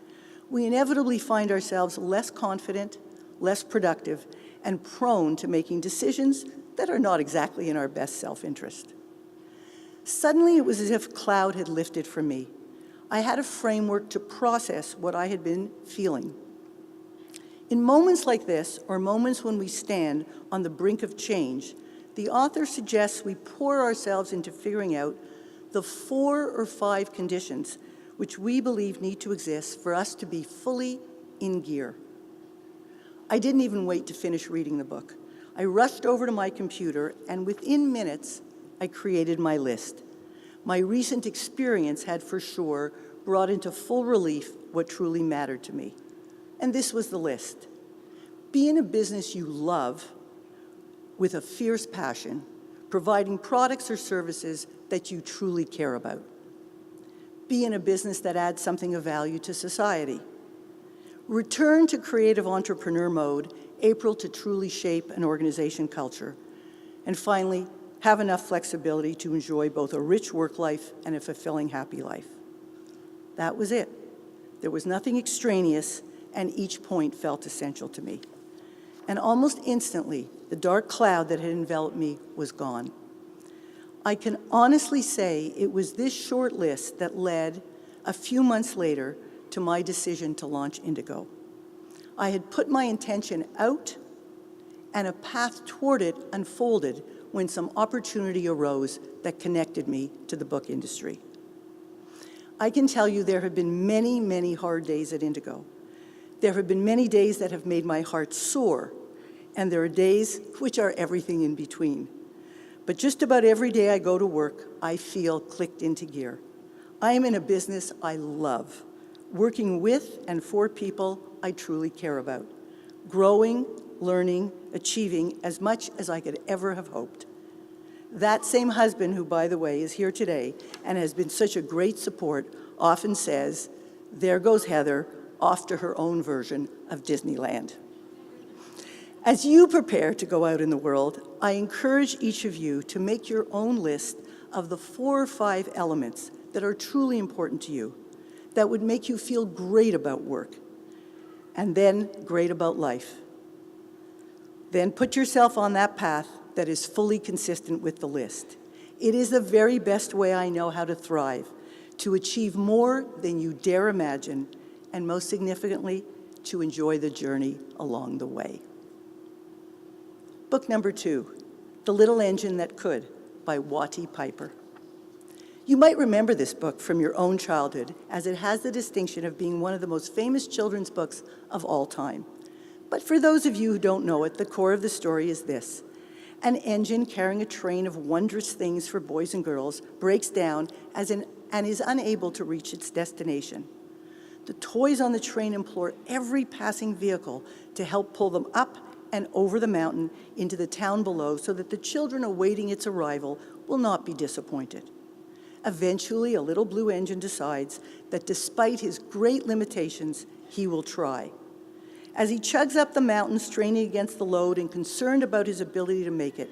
we inevitably find ourselves less confident, less productive, and prone to making decisions that are not exactly in our best self-interest. Suddenly, it was as if a cloud had lifted from me. I had a framework to process what I had been feeling. In moments like this, or moments when we stand on the brink of change, the author suggests we pour ourselves into figuring out the 4 or 5 conditions which we believe need to exist for us to be fully in gear. I didn't even wait to finish reading the book. I rushed over to my computer, and within minutes, I created my list. My recent experience had for sure brought into full relief what truly mattered to me. And this was the list. Be in a business you love with a fierce passion, providing products or services that you truly care about. Be in a business that adds something of value to society. Return to creative entrepreneur mode, able to truly shape an organization culture. And finally, have enough flexibility to enjoy both a rich work life and a fulfilling, happy life. That was it. There was nothing extraneous, and each point felt essential to me. And almost instantly, the dark cloud that had enveloped me was gone. I can honestly say it was this short list that led a few months later to my decision to launch Indigo. I had put my intention out, and a path toward it unfolded when some opportunity arose that connected me to the book industry. I can tell you there have been many, many hard days at Indigo. There have been many days that have made my heart soar, and there are days which are everything in between. But just about every day I go to work, I feel clicked into gear. I am in a business I love, working with and for people I truly care about, growing, learning, achieving as much as I could ever have hoped. That same husband, who, by the way, is here today and has been such a great support, often says, "There goes Heather, off to her own version of Disneyland." As you prepare to go out in the world, I encourage each of you to make your own list of the 4 or 5 elements that are truly important to you, that would make you feel great about work, and then great about life. Then put yourself on that path that is fully consistent with the list. It is the very best way I know how to thrive, to achieve more than you dare imagine, and most significantly, to enjoy the journey along the way. Book number 2, The Little Engine That Could, by Wattie Piper. You might remember this book from your own childhood, as it has the distinction of being one of the most famous children's books of all time. But for those of you who don't know it, the core of the story is this. An engine carrying a train of wondrous things for boys and girls breaks down and is unable to reach its destination. The toys on the train implore every passing vehicle to help pull them up and over the mountain into the town below so that the children awaiting its arrival will not be disappointed. Eventually, a little blue engine decides that despite his great limitations, he will try. As he chugs up the mountain, straining against the load and concerned about his ability to make it,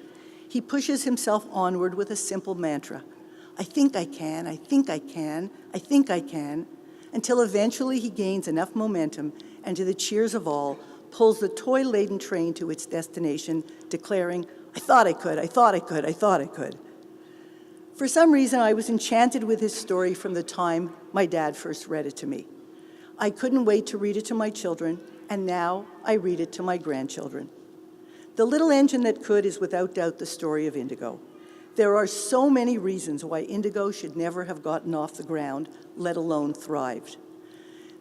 he pushes himself onward with a simple mantra. I think I can, I think I can, I think I can, until eventually he gains enough momentum and, to the cheers of all, pulls the toy-laden train to its destination, declaring, I thought I could, I thought I could, I thought I could. For some reason, I was enchanted with his story from the time my dad first read it to me. I couldn't wait to read it to my children, and now I read it to my grandchildren. The Little Engine That Could is without doubt the story of Indigo. There are so many reasons why Indigo should never have gotten off the ground, let alone thrived.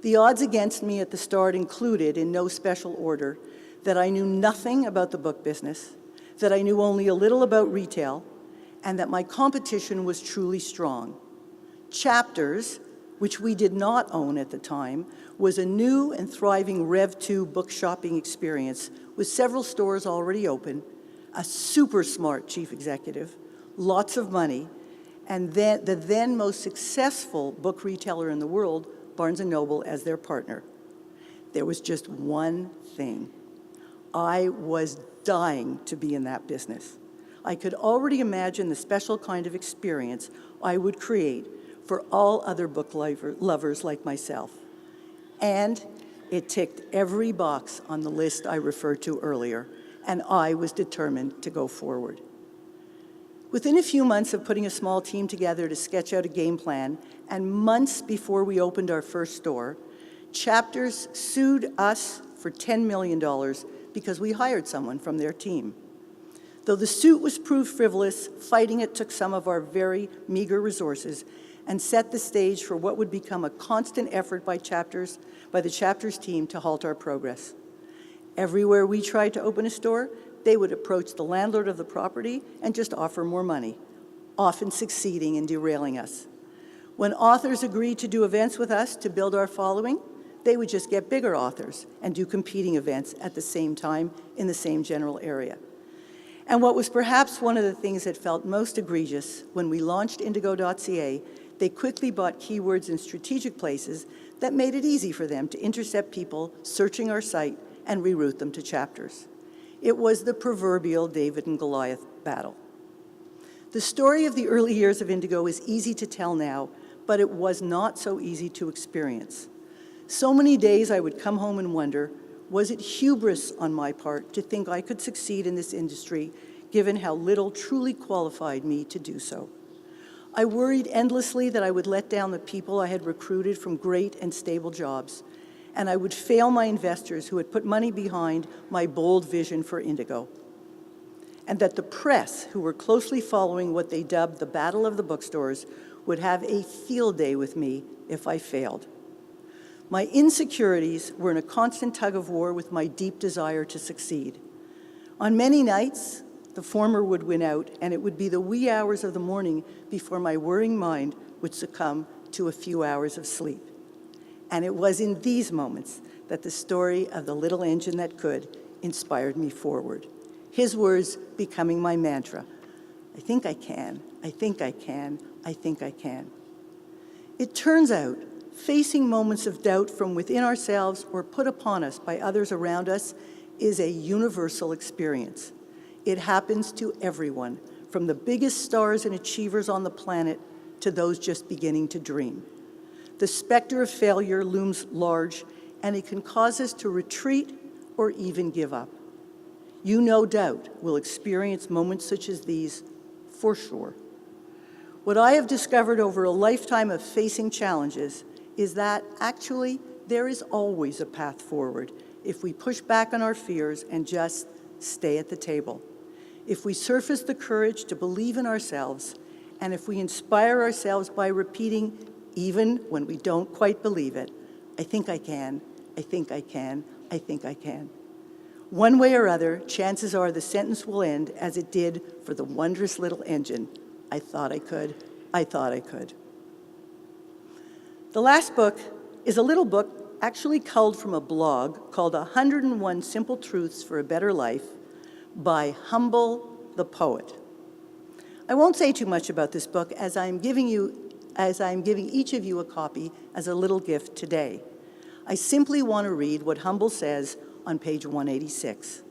The odds against me at the start included, in no special order, that I knew nothing about the book business, that I knew only a little about retail, and that my competition was truly strong. Chapters, which we did not own at the time, was a new and thriving Rev 2 book shopping experience with several stores already open, a super smart chief executive, lots of money, and then the then most successful book retailer in the world, Barnes & Noble, as their partner. There was just one thing. I was dying to be in that business. I could already imagine the special kind of experience I would create for all other book lovers like myself. And it ticked every box on the list I referred to earlier, and I was determined to go forward. Within a few months of putting a small team together to sketch out a game plan, and months before we opened our first store, Chapters sued us for $10 million because we hired someone from their team. Though the suit was proved frivolous, fighting it took some of our very meager resources and set the stage for what would become a constant effort by the Chapters team to halt our progress. Everywhere we tried to open a store, they would approach the landlord of the property and just offer more money, often succeeding in derailing us. When authors agreed to do events with us to build our following, they would just get bigger authors and do competing events at the same time in the same general area. And what was perhaps one of the things that felt most egregious, when we launched indigo.ca, they quickly bought keywords in strategic places that made it easy for them to intercept people searching our site and reroute them to Chapters. It was the proverbial David and Goliath battle. The story of the early years of Indigo is easy to tell now, but it was not so easy to experience. So many days I would come home and wonder, was it hubris on my part to think I could succeed in this industry, given how little truly qualified me to do so? I worried endlessly that I would let down the people I had recruited from great and stable jobs, and I would fail my investors who had put money behind my bold vision for Indigo, and that the press, who were closely following what they dubbed the Battle of the Bookstores, would have a field day with me if I failed. My insecurities were in a constant tug of war with my deep desire to succeed. On many nights, the former would win out, and it would be the wee hours of the morning before my worrying mind would succumb to a few hours of sleep. And it was in these moments that the story of the little engine that could inspired me forward. His words becoming my mantra: I think I can, I think I can, I think I can. It turns out, facing moments of doubt from within ourselves or put upon us by others around us is a universal experience. It happens to everyone, from the biggest stars and achievers on the planet to those just beginning to dream. The specter of failure looms large, and it can cause us to retreat or even give up. You no doubt will experience moments such as these, for sure. What I have discovered over a lifetime of facing challenges is that actually there is always a path forward if we push back on our fears and just stay at the table. If we surface the courage to believe in ourselves, and if we inspire ourselves by repeating, even when we don't quite believe it, I think I can, I think I can, I think I can. One way or other, chances are the sentence will end as it did for the wondrous little engine. I thought I could, I thought I could. The last book is a little book actually culled from a blog called 101 Simple Truths for a Better Life by Humble the Poet. I won't say too much about this book as I'm giving each of you a copy as a little gift today. I simply want to read what Humble says on page 186.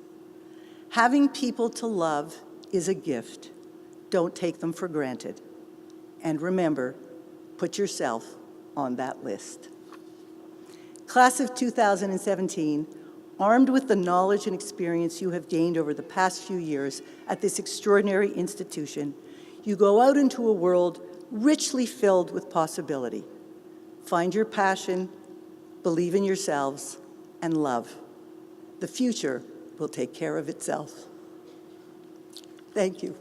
Having people to love is a gift. Don't take them for granted. And remember, put yourself on that list. Class of 2017, armed with the knowledge and experience you have gained over the past few years at this extraordinary institution, you go out into a world richly filled with possibility. Find your passion, believe in yourselves, and love. The future will take care of itself. Thank you.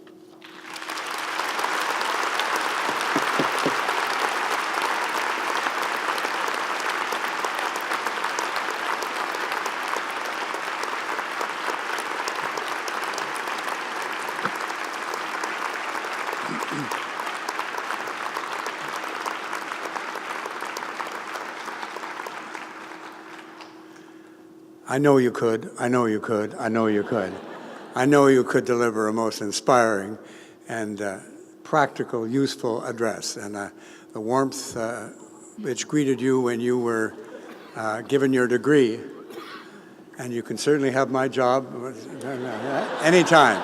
I know you could, I know you could, I know you could. I know you could deliver a most inspiring and practical, useful address. And the warmth which greeted you when you were given your degree, and you can certainly have my job anytime.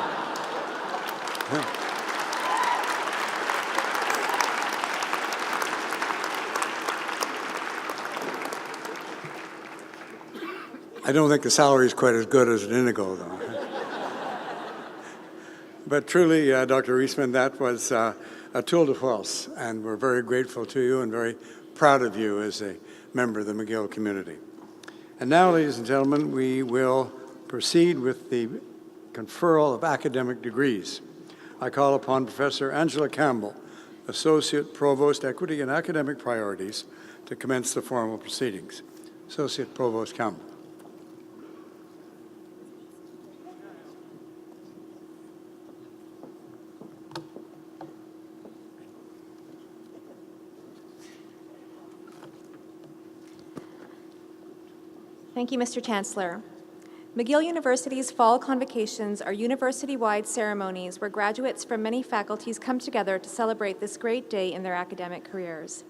I don't think the salary is quite as good as at Indigo, though. But truly, Dr. Reisman, that was a tour de force, and we're very grateful to you and very proud of you as a member of the McGill community. And now, ladies and gentlemen, we will proceed with the conferral of academic degrees. I call upon Professor Angela Campbell, Associate Provost, Equity and Academic Priorities, to commence the formal proceedings. Associate Provost Campbell. Thank you, Mr. Chancellor. McGill University's Fall Convocations are university-wide ceremonies where graduates from many faculties come together to celebrate this great day in their academic careers.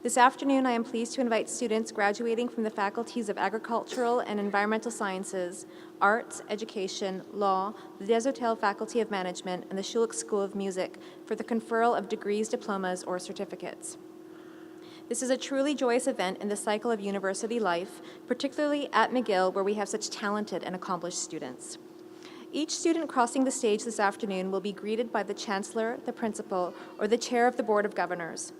This afternoon, I am pleased to invite students graduating from the faculties of Agricultural and Environmental Sciences, Arts, Education, Law, the Desautels Faculty of Management, and the Schulich School of Music for the conferral of degrees, diplomas, or certificates. This is a truly joyous event in the cycle of university life, particularly at McGill, where we have such talented and accomplished students. Each student crossing the stage this afternoon will be greeted by the Chancellor, the Principal, or the Chair of the Board of Governors.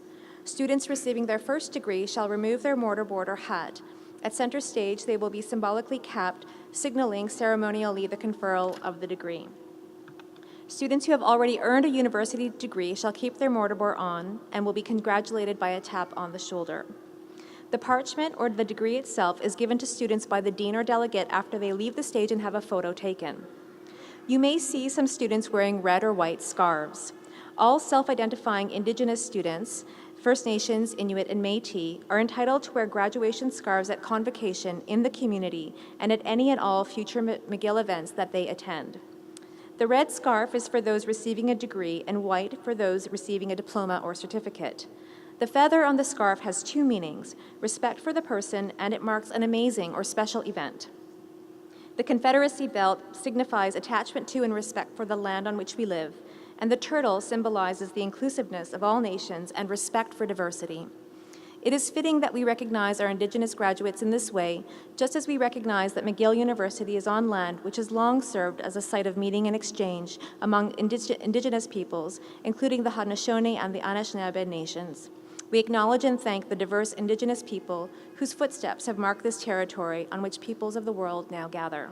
Students receiving their first degree shall remove their mortarboard or hat. At center stage, they will be symbolically capped, signaling ceremonially the conferral of the degree. Students who have already earned a university degree shall keep their mortarboard on and will be congratulated by a tap on the shoulder. The parchment or the degree itself is given to students by the dean or delegate after they leave the stage and have a photo taken. You may see some students wearing red or white scarves. All self-identifying Indigenous students, First Nations, Inuit, and Métis, are entitled to wear graduation scarves at Convocation in the community and at any and all future McGill events that they attend. The red scarf is for those receiving a degree and white for those receiving a diploma or certificate. The feather on the scarf has two meanings: respect for the person, and it marks an amazing or special event. The Confederacy belt signifies attachment to and respect for the land on which we live, and the turtle symbolizes the inclusiveness of all nations and respect for diversity. It is fitting that we recognize our Indigenous graduates in this way, just as we recognize that McGill University is on land which has long served as a site of meeting and exchange among Indigenous peoples, including the Haudenosaunee and the Anishinaabe nations. We acknowledge and thank the diverse Indigenous people whose footsteps have marked this territory on which peoples of the world now gather.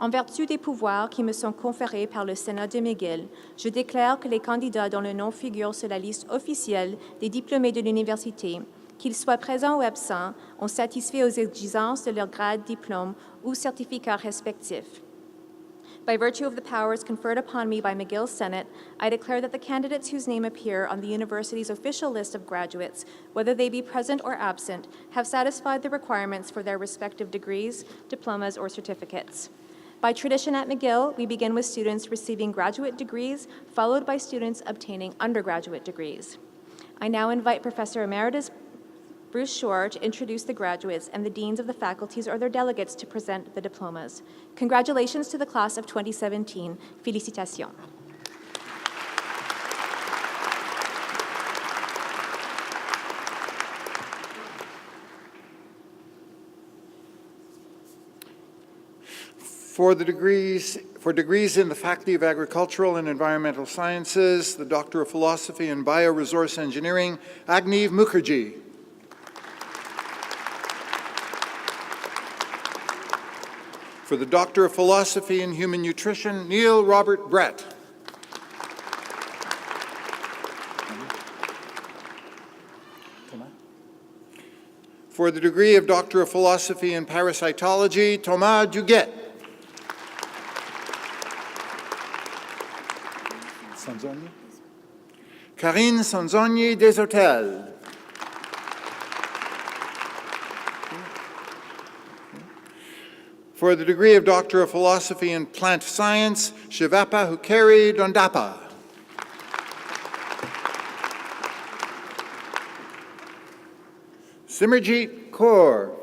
En vertu des pouvoirs qui me sont conférés par le Sénat de McGill, je déclare que les candidats dont le nom figure sur la liste officielle des diplômés de l'université, qu'ils soient présents ou absents, ont satisfait aux exigences de leur grade, diplôme ou certificat respectif. By virtue of the powers conferred upon me by McGill Senate, I declare that the candidates whose name appear on the university's official list of graduates, whether they be present or absent, have satisfied the requirements for their respective degrees, diplomas, or certificates. By tradition at McGill, we begin with students receiving graduate degrees, followed by students obtaining undergraduate degrees. I now invite Professor Emeritus Bruce Shore to introduce the graduates and the deans of the faculties or their delegates to present the diplomas. Congratulations to the class of 2017. Félicitations. For degrees in the Faculty of Agricultural and Environmental Sciences, the Doctor of Philosophy and Bioresource Engineering, Agniv Mukherjee. For the Doctor of Philosophy in Human Nutrition, Neil Robert Brett. For the degree of Doctor of Philosophy in Parasitology, Thomas Duguet. Karine Sanzogni Deshotels. For the degree of Doctor of Philosophy in Plant Science, Shivapa Hukeri Dondapa. Simerjeet Kaur.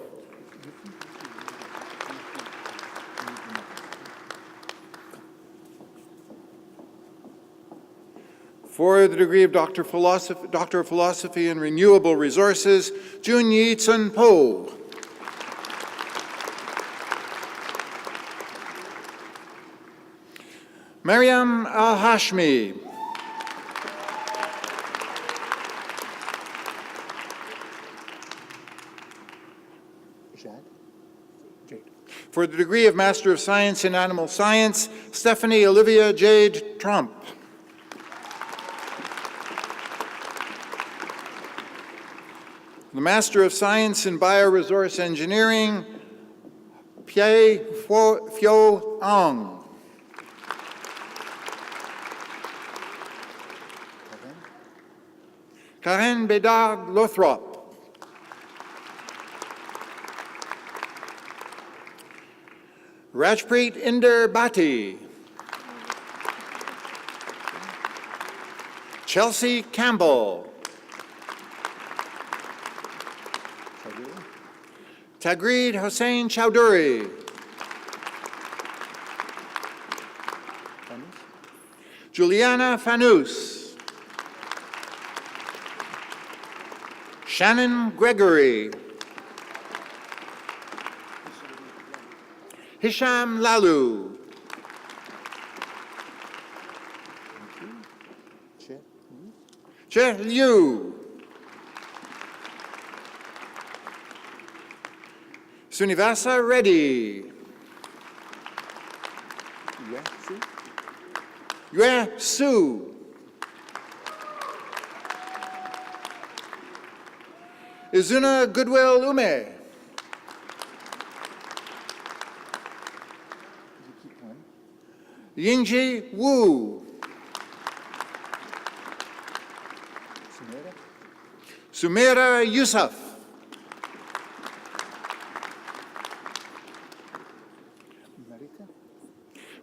For the degree of Doctor of Philosophy in Renewable Resources, Junyi Tsun Po. Mariam Al-Hashmi. For the degree of Master of Science in Animal Science, Stephanie Olivia Jade Trump. The Master of Science in Bioresource Engineering, Pie Phyo Ang. Karen Bedard Lothrop. Rajpreet Inder Bhatti. Chelsea Campbell. Tagreed Hossein Chowdhury. Juliana Fanous. Shannon Gregory. Hisham Lalu. Che Liu. Srinivasa Reddy. Yue Su. Izuna Goodwill Ume. Yingji Wu. Sumaira Yusuf.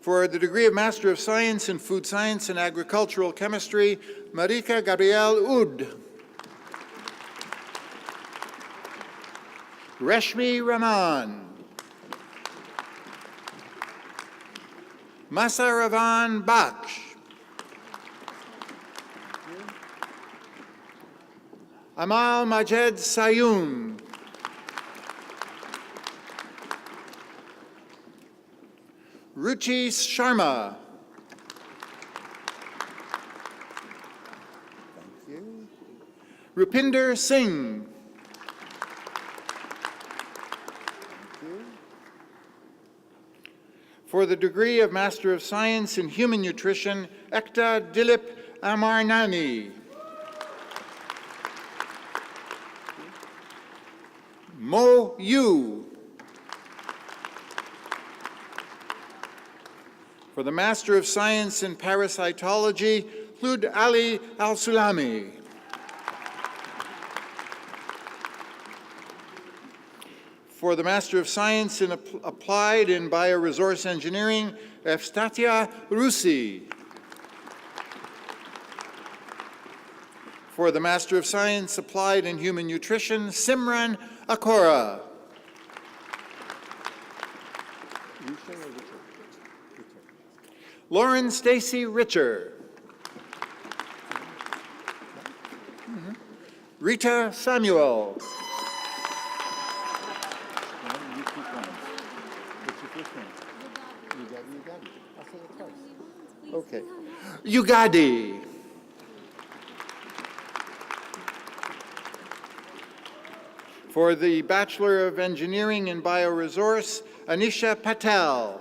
For the degree of Master of Science in Food Science and Agricultural Chemistry, Marika Gabrielle Oud. Reshmi Rahman. Masaravan Baksh. Amal Majed Sayoun. Ruchi Sharma. Rupinder Singh. For the degree of Master of Science in Human Nutrition, Ekta Dilip Amarnani. Mo Yu. For the Master of Science in Parasitology, Hlud Ali Al-Sulami. For the Master of Science in Applied in Bioresource Engineering, Evstatia Rusi. For the Master of Science Applied in Human Nutrition, Simran Akora. Lauren Stacy Richer. Rita Samuel. Okay. Yugadi. For the Bachelor of Engineering in Bioresource, Anisha Patel.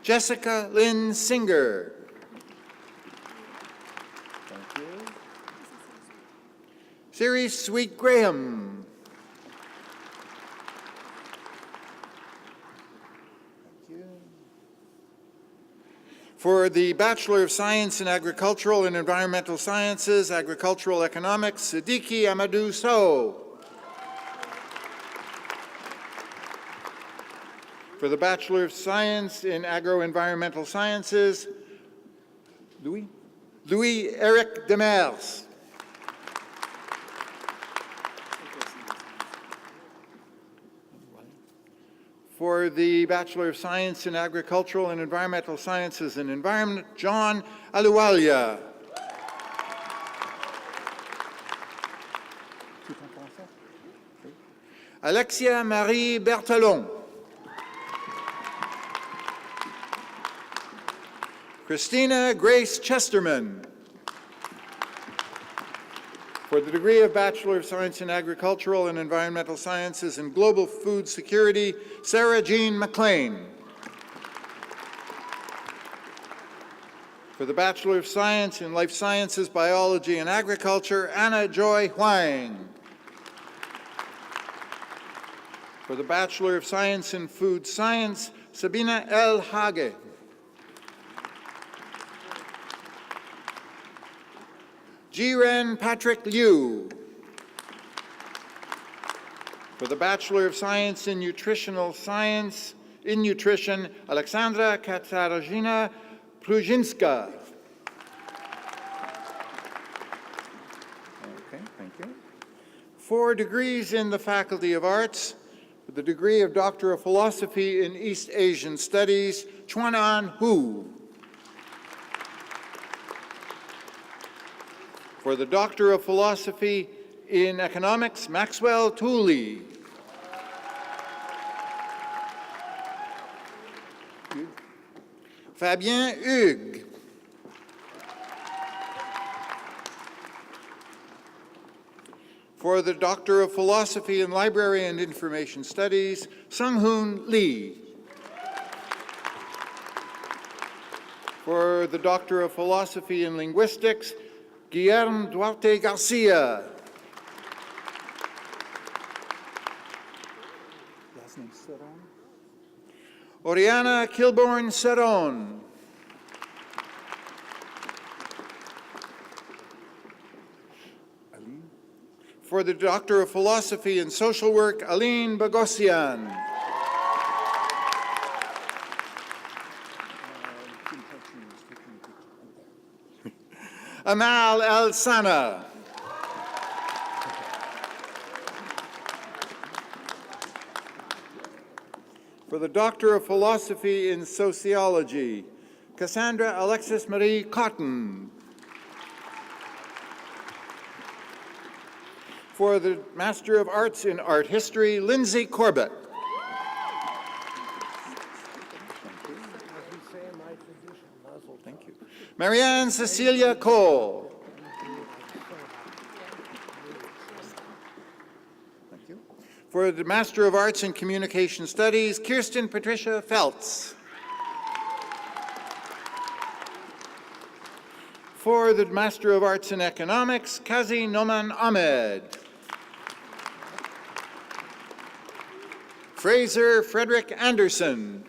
Jessica Lynn Singer. Thank you. Siri Sweet Graham. Thank you. For the Bachelor of Science in Agricultural and Environmental Sciences, Agricultural Economics, Siddiqui Amadou Sow. For the Bachelor of Science in Agro-Environmental Sciences, Louis-Eric Demers. For the Bachelor of Science in Agricultural and Environmental Sciences and Environment, John Aluwalia. Alexia Marie Berthelon. Christina Grace Chesterman. For the degree of Bachelor of Science in Agricultural and Environmental Sciences and Global Food Security, Sarah Jean McLean. For the Bachelor of Science in Life Sciences, Biology and Agriculture, Anna Joy Huang. For the Bachelor of Science in Food Science, Sabina L. Hage. Jiren Patrick Liu. For the Bachelor of Science in Nutritional Science, in Nutrition, Alexandra Katarzyna Plujinska. Okay, thank you. 4 degrees in the Faculty of Arts. For the degree of Doctor of Philosophy in East Asian Studies, Chuanan Hu. For the Doctor of Philosophy in Economics, Maxwell Tooley. Fabien Hugues. For the Doctor of Philosophy in Library and Information Studies, Sung-Hoon Lee. For the Doctor of Philosophy in Linguistics, Guillermo Duarte Garcia. Last name Seron. Oriana Kilborn Seron. For the Doctor of Philosophy in Social Work, Aline Bogosian. Amal El-Sana. For the Doctor of Philosophy in Sociology, Cassandra Alexis Marie Cotton. For the Master of Arts in Art History, Lindsay Corbett. Thank you. Marianne Cecilia Cole. Thank you. For the Master of Arts in Communication Studies, Kirsten Patricia Feltz. For the Master of Arts in Economics, Kazi Noman Ahmed. Fraser Frederick Anderson.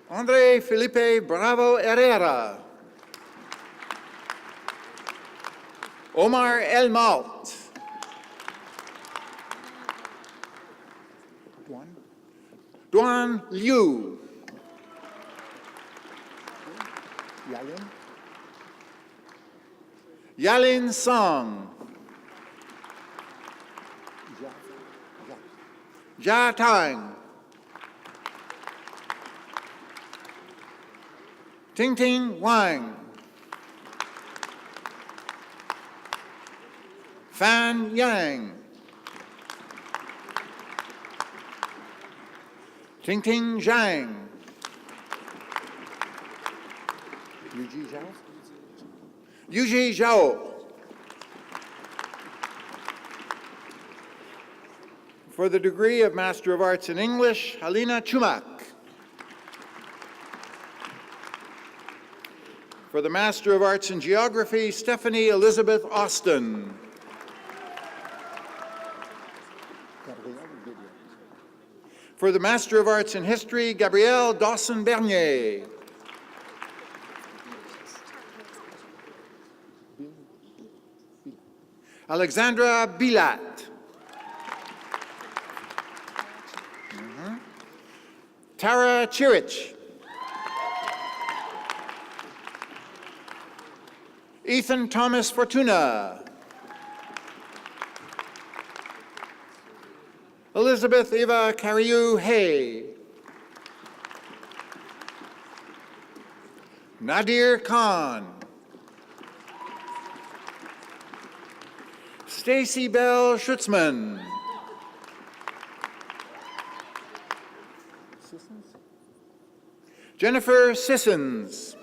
Andre Felipe Bravo Herrera. Omar El Malt. Duan Liu. Yalin Song. Jia Tang. Ting Ting Wang. Fan Yang. Ting Ting Zhang. Yuji Zhao. For the degree of Master of Arts in English, Halina Chumak. For the Master of Arts in Geography, Stephanie Elizabeth Austin. For the Master of Arts in History, Gabrielle Dawson Bernier. Alexandra Bilat. Tara Chirich. Ethan Thomas Fortuna. Elizabeth Eva Cariou Hay. Nadir Khan. Stacy Bell Schutzman. Jennifer Sissons.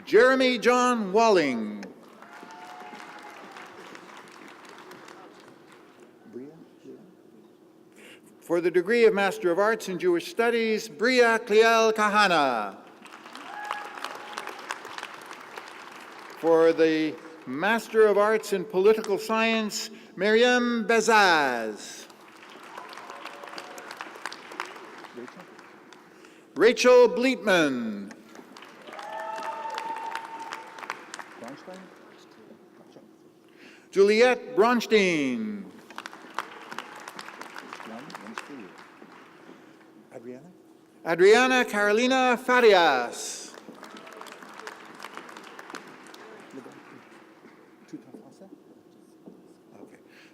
Jeremy John Walling. For the degree of Master of Arts in Jewish Studies, Bria Kliel Kahana. For the Master of Arts in Political Science, Miriam Bezaz. Rachel Bleetman. Juliette Bronstein. Adriana Carolina Farias.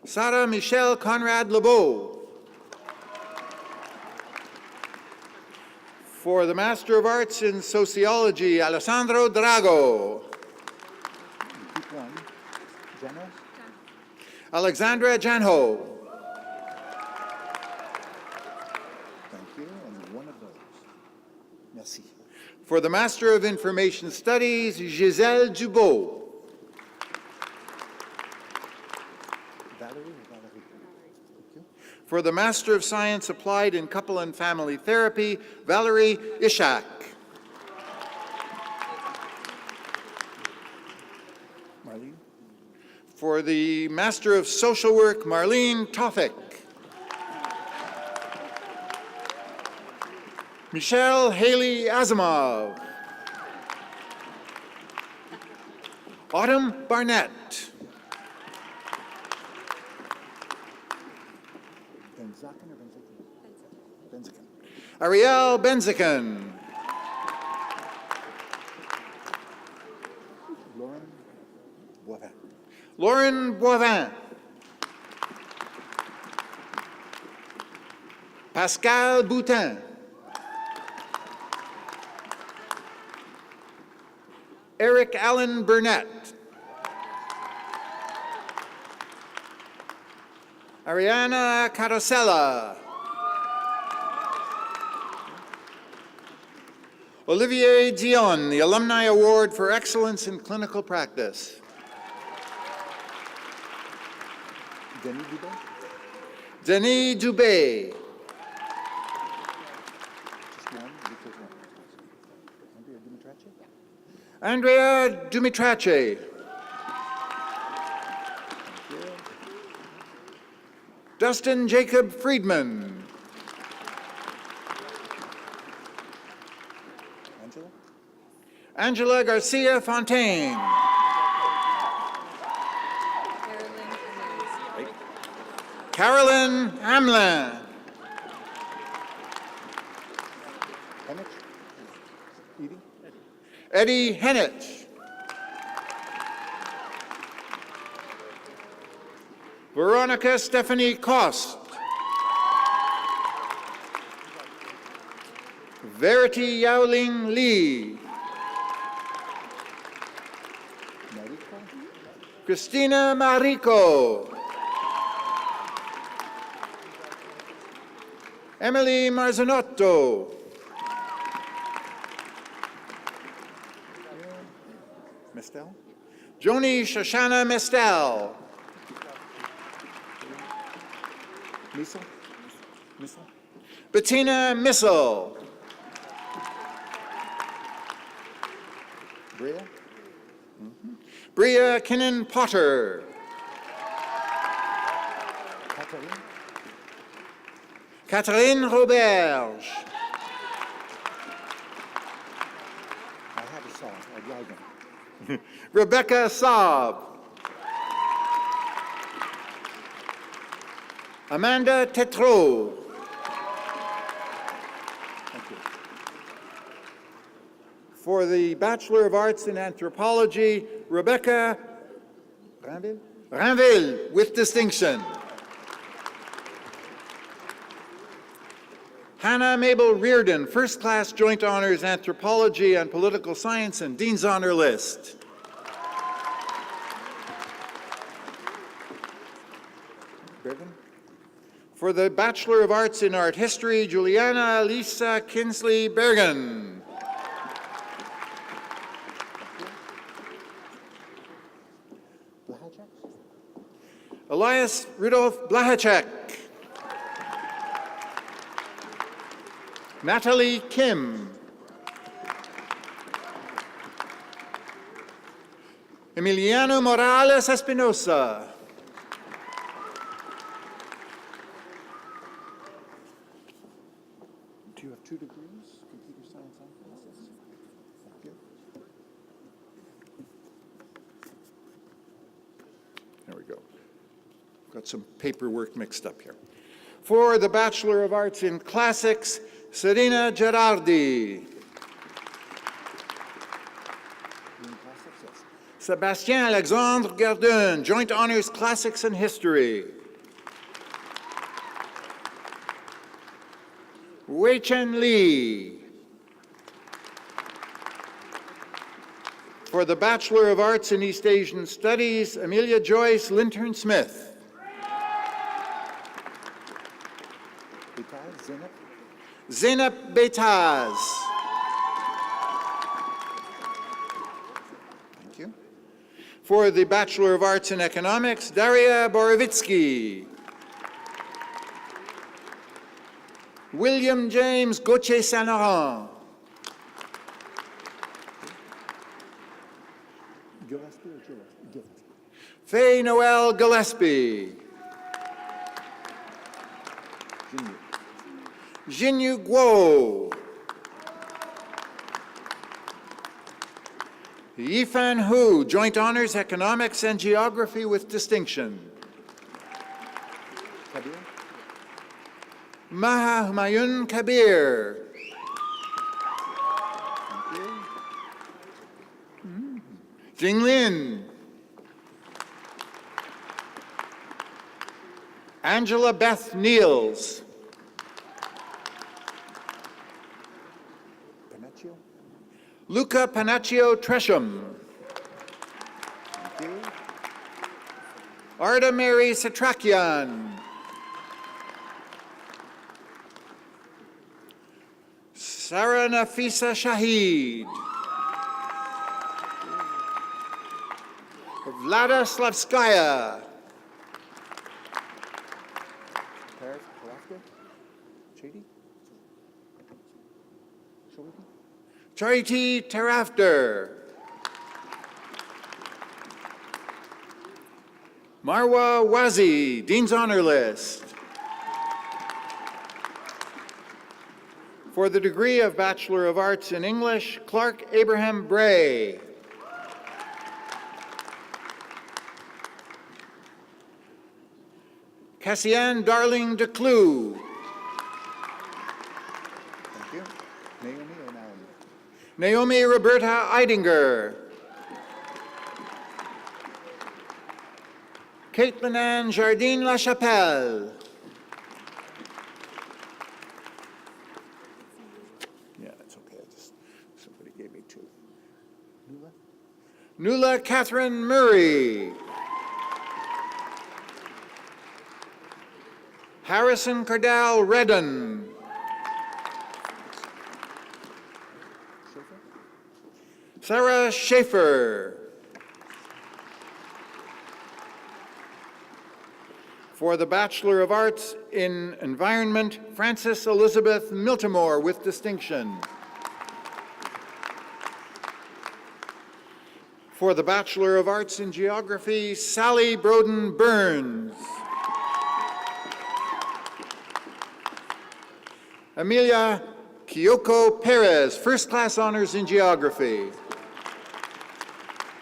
Sarah Michelle Conrad Lebeau. For the Master of Arts in Sociology, Alessandro Drago. Alexandra Janho. For the Master of Information Studies, Gisèle Dubois. For the Master of Science Applied in Couple and Family Therapy, Valerie Ishak. Marlene. For the Master of Social Work, Marlene Tofik. Michelle Haley Asimov. Autumn Barnett. Ariel Benzikin. Lauren Boivin. Pascal Boutin. Eric Allen Burnett. Ariana Carosella. Olivier Dion, the Alumni Award for Excellence in Clinical Practice. Denis Dubé. Andrea Dumitrace. Dustin Jacob Friedman. Angela Garcia Fontaine. Carolyn Hamlin. Eddie Hennett. Veronica Stephanie Kost. Verity Yaoling Lee. Christina Marico. Emily Marzanotto. Mestel? Joni Shoshana Mestel. Missel? Missel? Bettina Missel. Bria? Bria Kinnan Potter. Catherine Roberge. I have a song. I like them. Rebecca Saab. Amanda Tetreault. Thank you. For the Bachelor of Arts in Anthropology, Rebecca Rainville with distinction. Hannah Mabel Reardon, First Class Joint Honors Anthropology and Political Science and Dean's Honor List. Bergen. For the Bachelor of Arts in Art History, Juliana Lisa Kinsley Bergen. Elias Rudolph Blahacek. Natalie Kim. Emiliano Morales Espinosa. Do you have 2 degrees? Computer science and physics? Thank you. There we go. Got some paperwork mixed up here. For the Bachelor of Arts in Classics, Serena Gerardi. Sébastien Alexandre Gardin, Joint Honors Classics and History. Wei Chen Li. For the Bachelor of Arts in East Asian Studies, Amelia Joyce Lintern Smith. Zeynep Betaz. For the Bachelor of Arts in Economics, Daria Borovitsky. William James Gauthier Saint-Laurent. Faye Noel Gillespie. Jinyu Guo. Yifan Hu, Joint Honors Economics and Geography with Distinction. Maha Humayun Kabir. Jinglin. Angela Beth Niels. Luca Panaccio Tresham. Arda Mary Satrakian. Sarah Nafisa Shahid. Vlada Slavskaya. Charity Terafter. Marwa Wazi, Dean's Honor List. For the degree of Bachelor of Arts in English, Clark Abraham Bray. Cassiane Darling DeClue. Thank you. Naomi or Naomi? Naomi Roberta Eidinger. Caitlin Ann Jardine LaChapelle. Yeah, that's okay. Somebody gave me two. Nuala Catherine Murray. Harrison Cardell Redden. Sarah Schaefer. For the Bachelor of Arts in Environment, Frances Elizabeth Miltimore with distinction. For the Bachelor of Arts in Geography, Sally Broden Burns. Amelia Kyoko Perez, First Class Honors in Geography.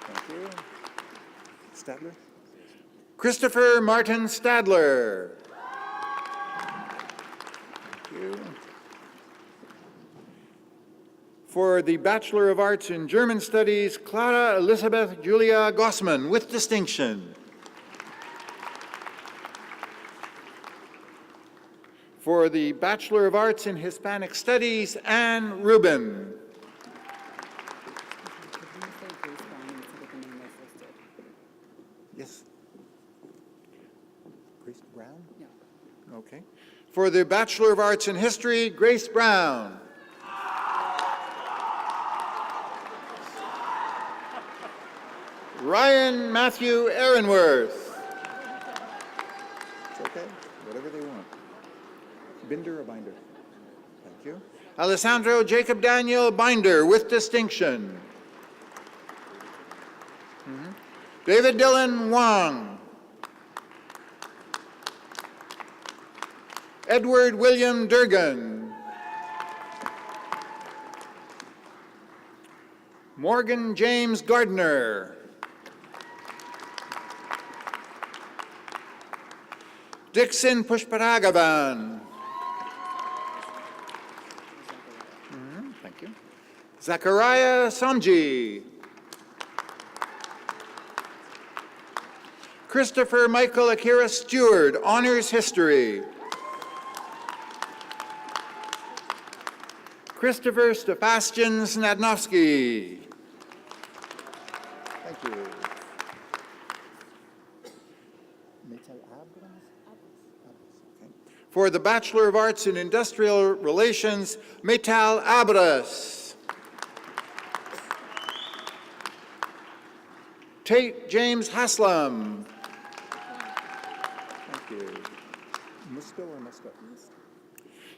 Thank you. Stadler. Christopher Martin Stadler. Thank you. For the Bachelor of Arts in German Studies, Clara Elizabeth Julia Gossman with distinction. For the Bachelor of Arts in Hispanic Studies, Anne Rubin. Yes. Grace Brown? No. Okay. For the Bachelor of Arts in History, Grace Brown. Ryan Matthew Aaronworth. It's okay. Whatever they want. Binder or Binder? Thank you. Alessandro Jacob Daniel Binder with distinction. David Dylan Wong. Edward William Durgan. Morgan James Gardner. Dixon Pushparagavan. Thank you. Zachariah Somji. Christopher Michael Akira Stewart, Honors History. Christopher Sebastian Snadnowski. Thank you. For the Bachelor of Arts in Industrial Relations, Metal Abras. Tate James Haslam. Thank you. Musto or Musto?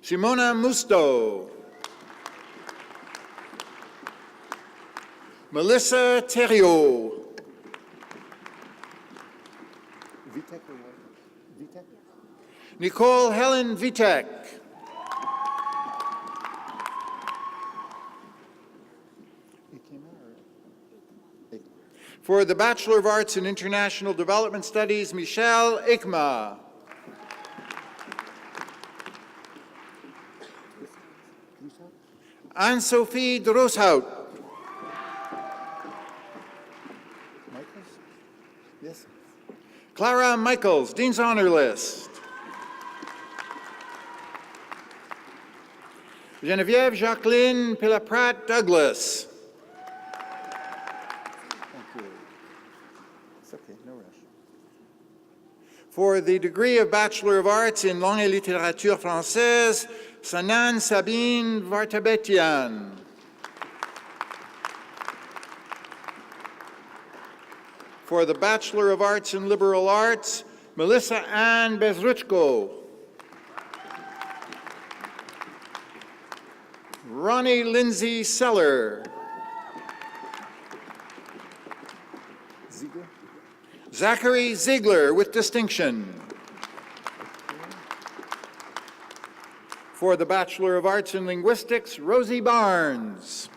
Simona Musto. Melissa Theriault. Nicole Helen Vitek. For the Bachelor of Arts in International Development Studies, Michelle Ikma. Anne-Sophie Droshout. Yes. Clara Michaels, Dean's Honor List. Geneviève Jacqueline Pilaprat Douglas. Thank you. It's okay, no rush. For the degree of Bachelor of Arts in Langue et Littérature Française, Sanan Sabine Vartabetian. For the Bachelor of Arts in Liberal Arts, Melissa Ann Bezruchko. Ronnie Lindsay Seller. Zachary Ziegler with distinction. For the Bachelor of Arts in Linguistics, Rosie Barnes.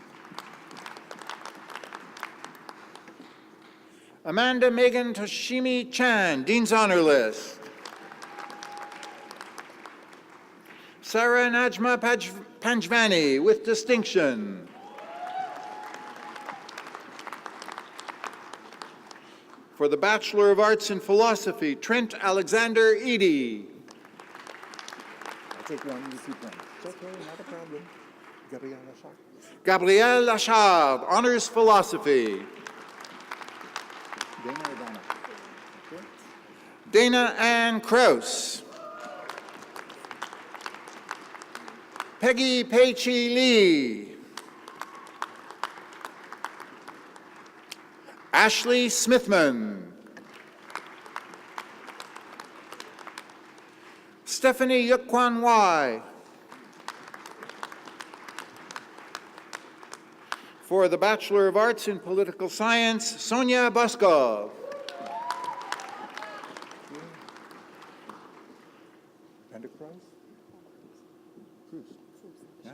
Amanda Megan Toshimi Chan, Dean's Honor List. Sarah Najma Panjvani with distinction. For the Bachelor of Arts in Philosophy, Trent Alexander Eady. I'll take one, you keep one. It's okay, not a problem. Gabrielle Lachard. Gabrielle Lachard, Honors Philosophy. Dana or Donna? Okay. Dana Ann Krause. Peggy Pei-Chi Lee. Ashley Smithman. Stephanie Yukwan Wai. For the Bachelor of Arts in Political Science, Sonia Boskov. Yeah.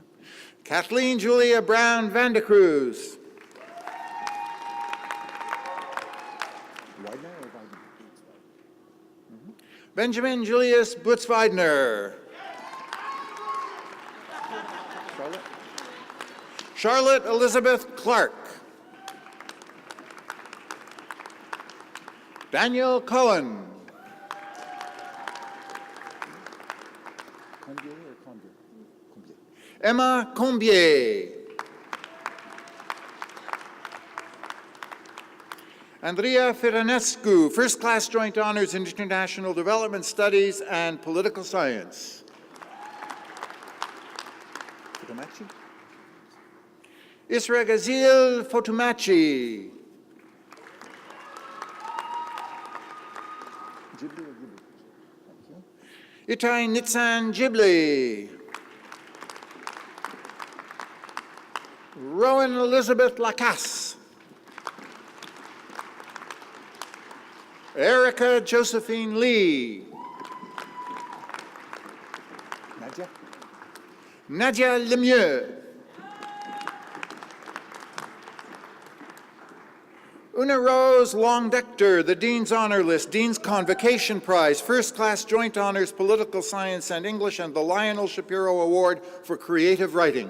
Kathleen Julia Brown Vandecruz. Benjamin Julius Butzweidner. Charlotte Elizabeth Clark. Daniel Cohen. Emma Combier. Andrea Firanescu, First Class Joint Honors in International Development Studies and Political Science. Isra Gazil Fotumachi. Itai Nitsan Ghibli. Rowan Elizabeth Lacasse. Erica Josephine Lee. Nadia Lemieux. Una Rose Longdector, the Dean's Honor List, Dean's Convocation Prize, First Class Joint Honors, Political Science and English, and the Lionel Shapiro Award for Creative Writing.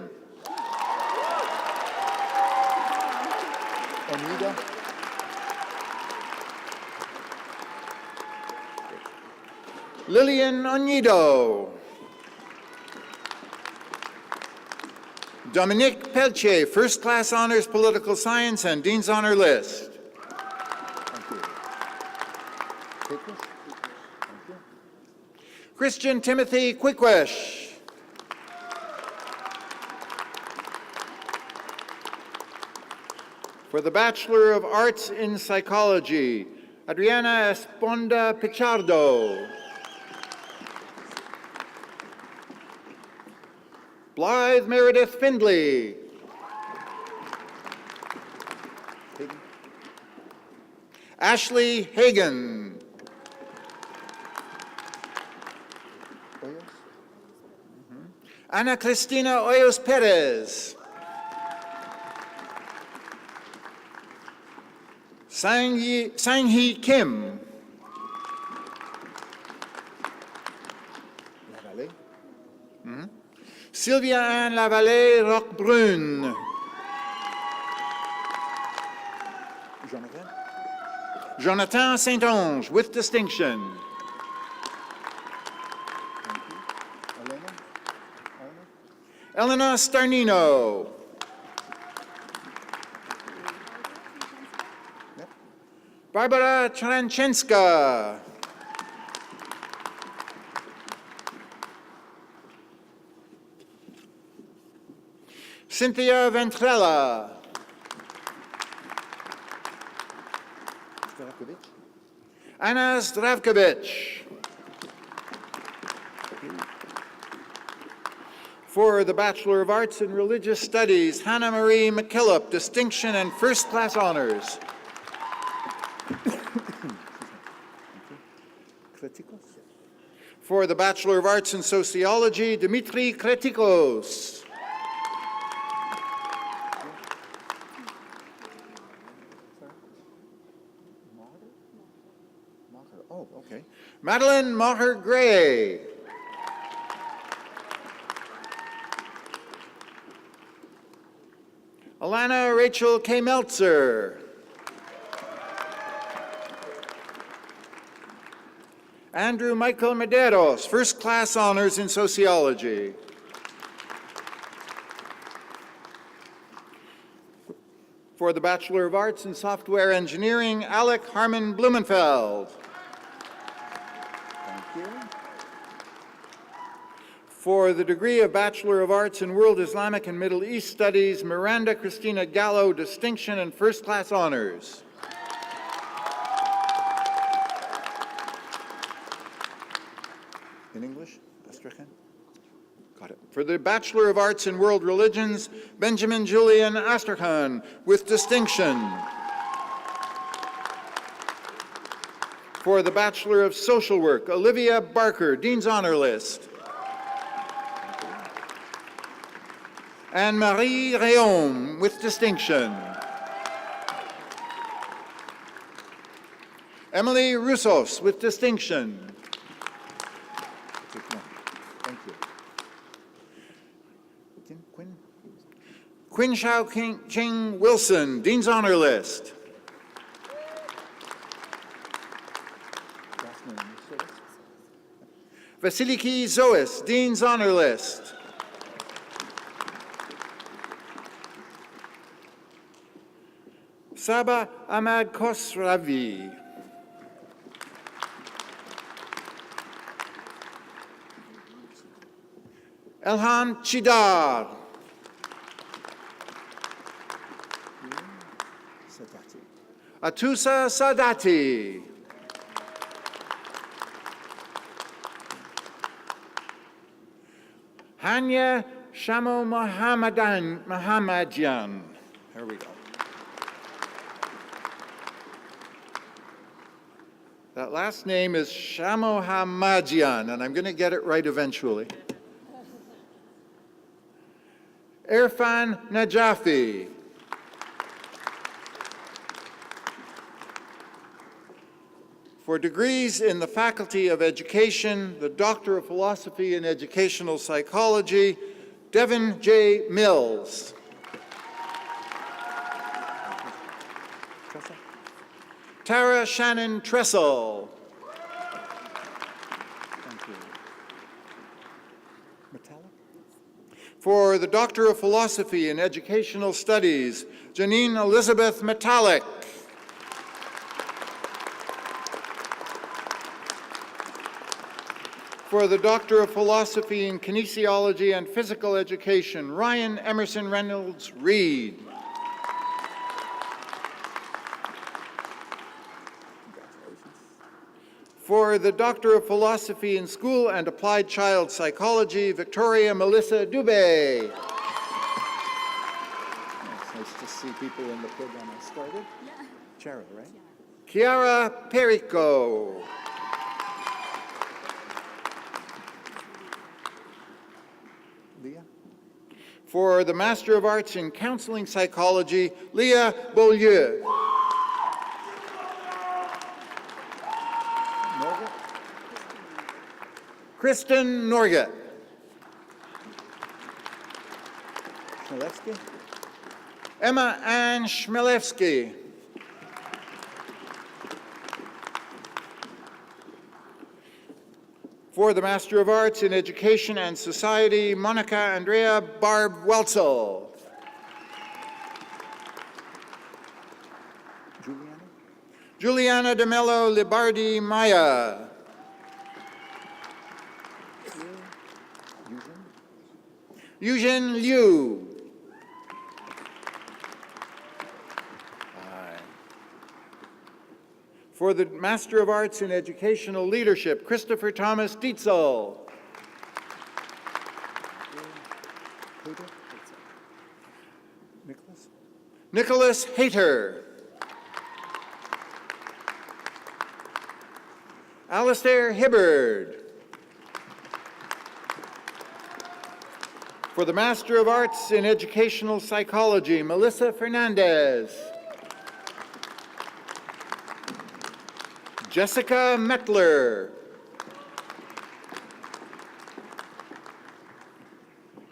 Anita. Lillian Onido. Dominique Peltier, First Class Honors, Political Science and Dean's Honor List. Christian Timothy Quickwish. For the Bachelor of Arts in Psychology, Adriana Esponda Pichardo. Blythe Meredith Findley. Ashley Hagan. Ana Cristina Hoyos Perez. Sang-hee Kim. Lavallée. Sylvia Anne Lavallée Roquebrune. Jonathan Saint-Onge with distinction. Elena Starnino. Barbara Tranchenska. Cynthia Ventrella. Anna Zdravkovic. For the Bachelor of Arts in Religious Studies, Hannah Marie McKillop, distinction and first-class honors. For the Bachelor of Arts in Sociology, Dimitri Kretikos. Oh, okay. Madeline Maher-Gray. Alana Rachel K. Meltzer. Andrew Michael Medeiros, first-class honors in sociology. For the Bachelor of Arts in Software Engineering, Alec Harmon Blumenfeld. Thank you. For the degree of Bachelor of Arts in World Islamic and Middle East Studies, Miranda Christina Gallo, distinction and first-class honors. In English? Astrakhan? Got it. For the Bachelor of Arts in World Religions, Benjamin Julian Astrakhan with distinction. For the Bachelor of Social Work, Olivia Barker, Dean's Honor List. Anne-Marie Réaume with distinction. Emily Roussos with distinction. Thank you. Quinn Shao Ching Wilson, Dean's Honor List. Vasiliki Zois, Dean's Honor List. Saba Ahmad Khosravi. Elham Chidar. Atusa Sadati. Hanya Shamo Mohammadian. There we go. That last name is Shamo Hamadian, and I'm going to get it right eventually. Irfan Najafi. For degrees in the Faculty of Education, the Doctor of Philosophy in Educational Psychology, Devin J. Mills. Tara Shannon Tressel. Thank you. Metallic? For the Doctor of Philosophy in Educational Studies, Janine Elizabeth Metallic. For the Doctor of Philosophy in Kinesiology and Physical Education, Ryan Emerson Reynolds Reed. For the Doctor of Philosophy in School and Applied Child Psychology, Victoria Melissa Dubé. It's nice to see people in the program I started. Yeah. Chara, right? Chiara Perico. Leah? For the Master of Arts in Counseling Psychology, Leah Beaulieu. Norga? Kristen Norga. Chmielewski? Emma Ann Chmielewski. For the Master of Arts in Education and Society, Monica Andrea Barb Welzel. Juliana? Juliana de Mello Libardi Maya. Eugene Liu. For the Master of Arts in Educational Leadership, Christopher Thomas Dietzel. Nicholas? Nicholas Hayter. Alistair Hibbard. For the Master of Arts in Educational Psychology, Melissa Fernandez. Jessica Mettler.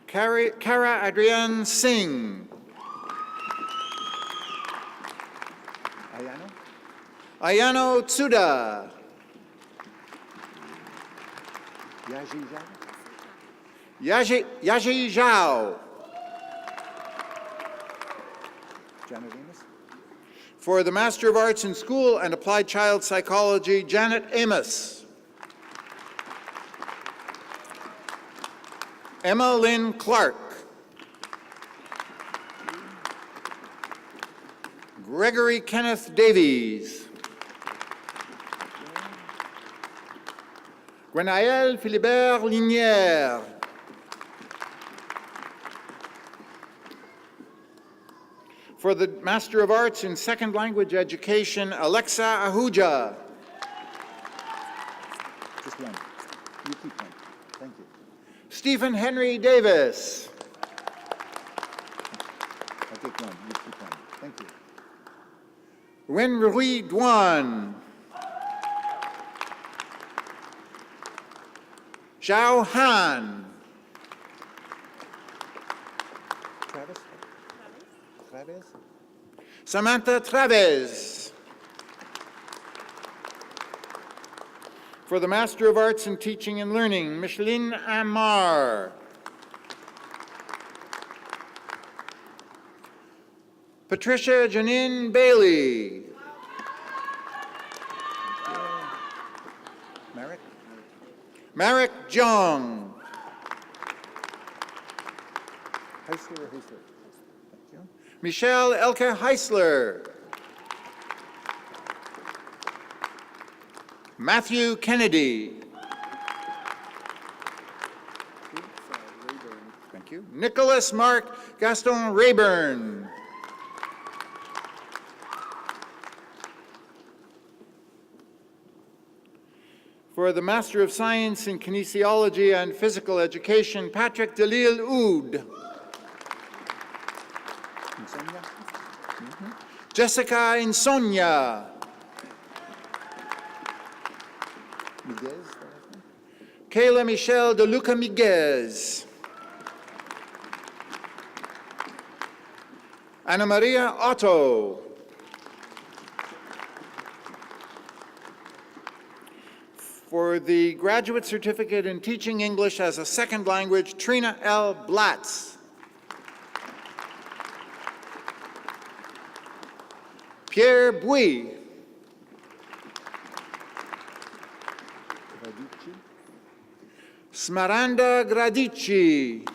Kara Adrienne Singh. Ayano? Ayano Tsuda. Yaji Zhao? Yaji Zhao. Janet Amos? For the Master of Arts in School and Applied Child Psychology, Janet Amos. Emma Lynn Clark. Gregory Kenneth Davies. Gwenaël Philibert Linière. For the Master of Arts in Second Language Education, Alexa Ahuja. Just one. You keep one. Thank you. Stephen Henry Davis. I'll take one. You keep one. Thank you. Wenrui Duan. Zhao Han. Travis? Travis? Samantha Traves. For the Master of Arts in Teaching and Learning, Micheline Amar. Patricia Janine Bailey. Merrick? Marek Jung. Heisler or Heisler? Thank you. Michelle Elke Heisler. Matthew Kennedy. Thank you. Nicholas Mark Gaston Rayburn. For the Master of Science in Kinesiology and Physical Education, Patrick Delille Oud. Insomnia? Jessica Insomnia. Miguez? Kayla Michelle De Luca Miguez. Ana Maria Otto. For the Graduate Certificate in Teaching English as a Second Language, Trina L. Blatz. Pierre Bouy. Radici? Smaranda Gradici.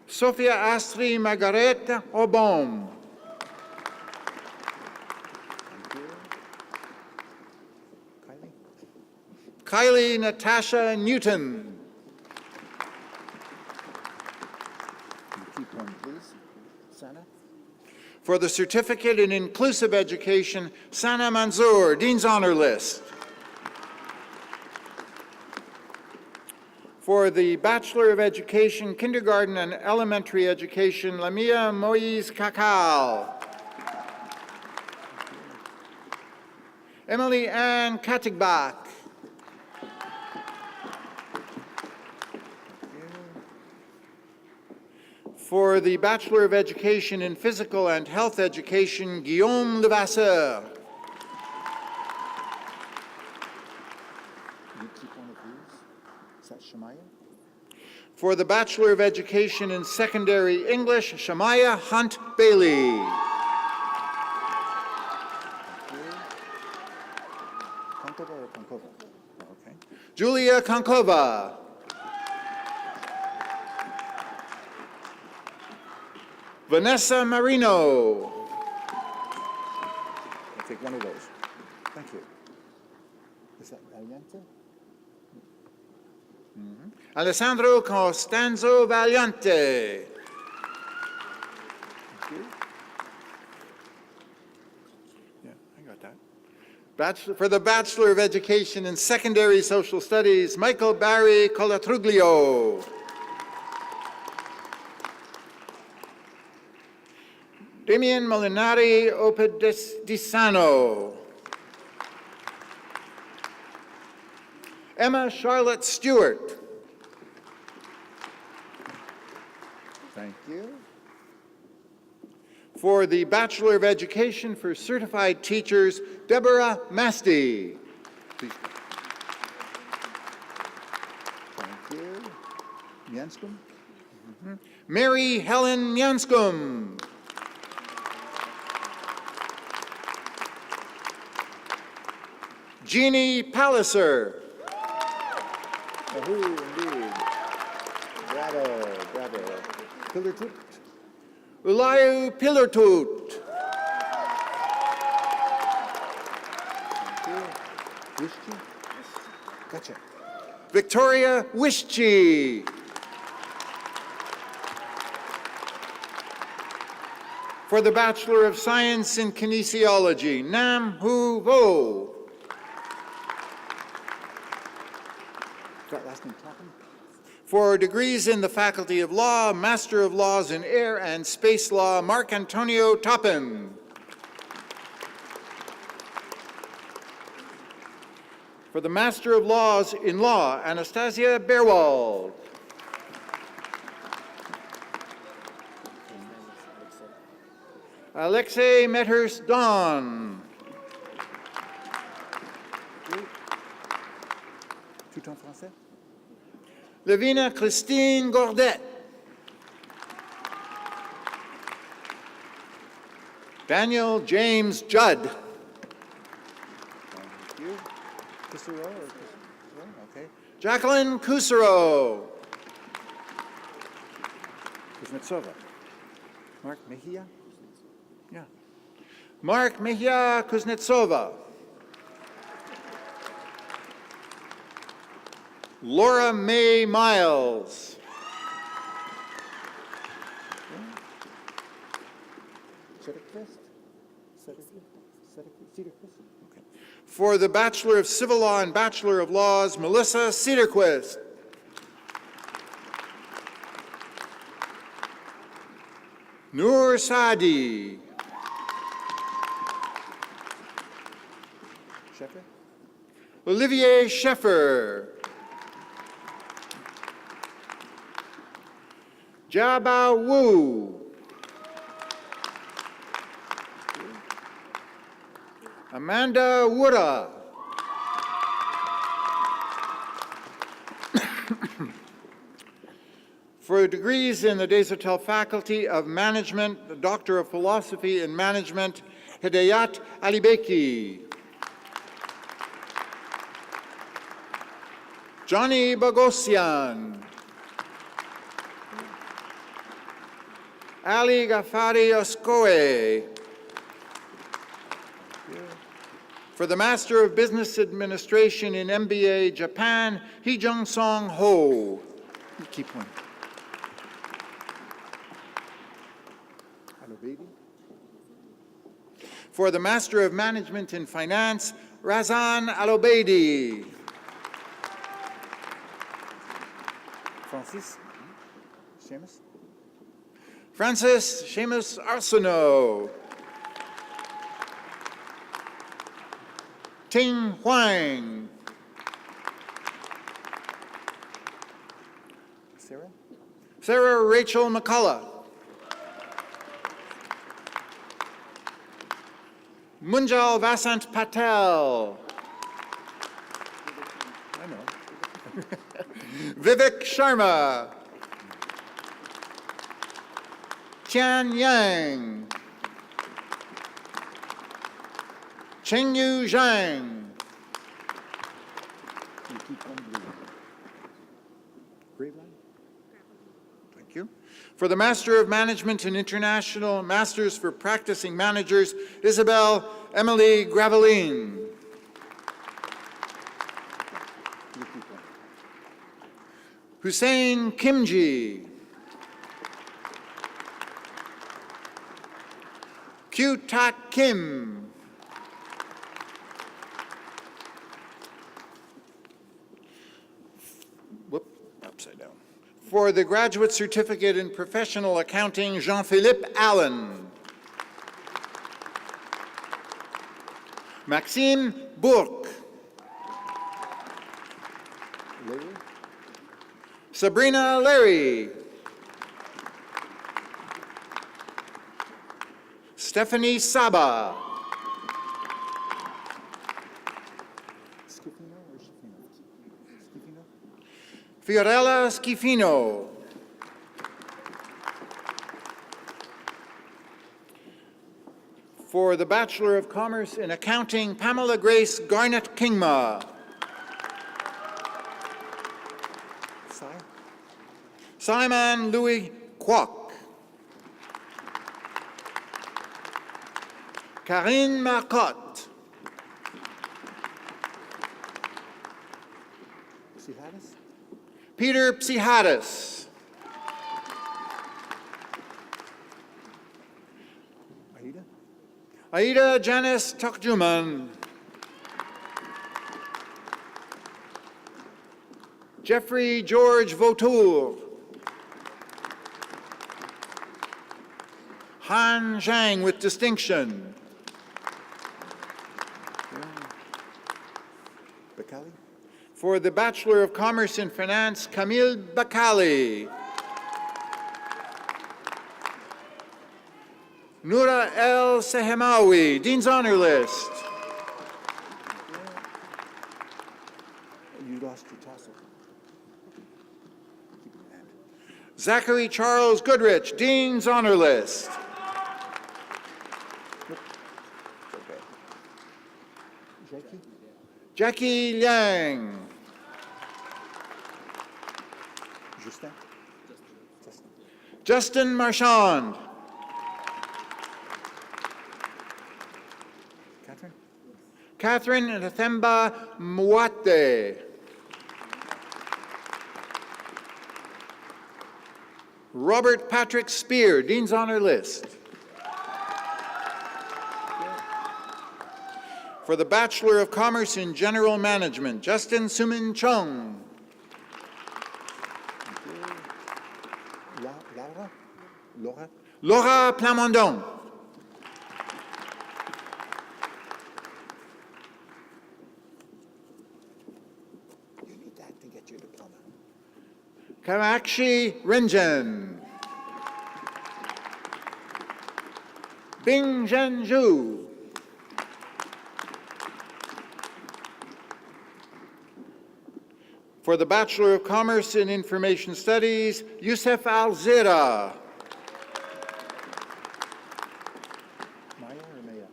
Sofia Astri Margareta Obom. Kylie Natasha Newton. Keep one, please. Sana. For the Certificate in Inclusive Education, Sana Manzoor, Dean's Honor List. For the Bachelor of Education, Kindergarten and Elementary Education, Lamia Moise Kakal. Emily Ann Katigbach. For the Bachelor of Education in Physical and Health Education, Guillaume Levasseur. You keep one of these. Is that Shemaya? For the Bachelor of Education in Secondary English, Shamaya Hunt Bailey. Konkova or Konkova? Okay. Julia Konkova. Vanessa Marino. I'll take one of those. Thank you. Is that Valiente? Alessandro Costanzo Valiante. Thank you. Yeah, I got that. For the Bachelor of Education in Secondary Social Studies, Michael Barry Colatruglio. Damian Molinari Opedisano. Emma Charlotte Stewart. Thank you. For the Bachelor of Education for Certified Teachers, Deborah Masty. Please. Thank you. Janskum? Mary Helen Janskum. Jeannie Palliser. Ahoo, indeed. Bravo, bravo. Pillartut? Ulayu Pillartut. Thank you. Wishchi? Gotcha. Victoria Wishchi. For the Bachelor of Science in Kinesiology, Nam Hu Vo. That last name Topham? For degrees in the Faculty of Law, Master of Laws in Air and Space Law, Mark Antonio Topham. For the Master of Laws in Law, Anastasia Berwald. Alexei Methers-Don. Tout en français? Lavina Christine Gordet. Daniel James Judd. Thank you. Kusuro or Kusuro? Okay. Jacqueline Kusaro. Kuznetsova. Mark Mejia? Yeah. Mark Mejia Kuznetsova. Laura Mae Miles. Cederquist? Cederquist? Okay. For the Bachelor of Civil Law and Bachelor of Laws, Melissa Cederquist. Noor Saadi. Sheffer? Olivier Sheffer. Jaba Wu. Amanda Woodda. For degrees in the Desautels Faculty of Management, the Doctor of Philosophy in Management, Hidayat Alibeki. Johnny Bogosian. Ali Ghaffari Oskoe. For the Master of Business Administration in MBA Japan, Hee-Jung-Song Ho. You keep one. Alumni. For the Master of Management in Finance, Razan Alobeidi. Francis. Seamus. Francis Seamus Arsenault. Ting Huang. Sarah. Sarah Rachel McCullough. Munjal Vasant Patel. I know. Vivek Sharma. Tian Yang. Chengyu Zhang. You keep one blue. Grave line. Thank you. For the Master of Management and International Masters for Practicing Managers, Isabel Emily Graveline. You keep one. Hussein Kimji. Kyu Tak Kim. Upside down. For the Graduate Certificate in Professional Accounting, Jean-Philippe Allen. Maxime Bourque. Larry. Sabrina Larry. Stephanie Saba. Schifino or Schifino? Schifino. Fiorella Schifino. For the Bachelor of Commerce in Accounting, Pamela Grace Garnett Kingma. Simon Louis Kwok. Karine Marcotte. Psihatis. Peter Psihatis. Aida. Aida Janice Tokjuman. Jeffrey George Vautour. Han Zhang with distinction. Bakali. For the Bachelor of Commerce in Finance, Camille Bakali. Noura El Sehemawi, Dean's Honor List. You lost your tassel. Keep it in your hand. Zachary Charles Goodrich, Dean's Honor List. Okay. Jackie. Jackie Liang. Justin. Justin Marchand. Catherine. Catherine Nthemba Mwate. Robert Patrick Spear, Dean's Honor List. For the Bachelor of Commerce in General Management, Justin Sumin Chung. Laura. Laura Plamondon. You need that to get your diploma. Kamakshi Renjen. Bing Zhenju. For the Bachelor of Commerce in Information Studies, Youssef Al-Zira. Maya or Maya?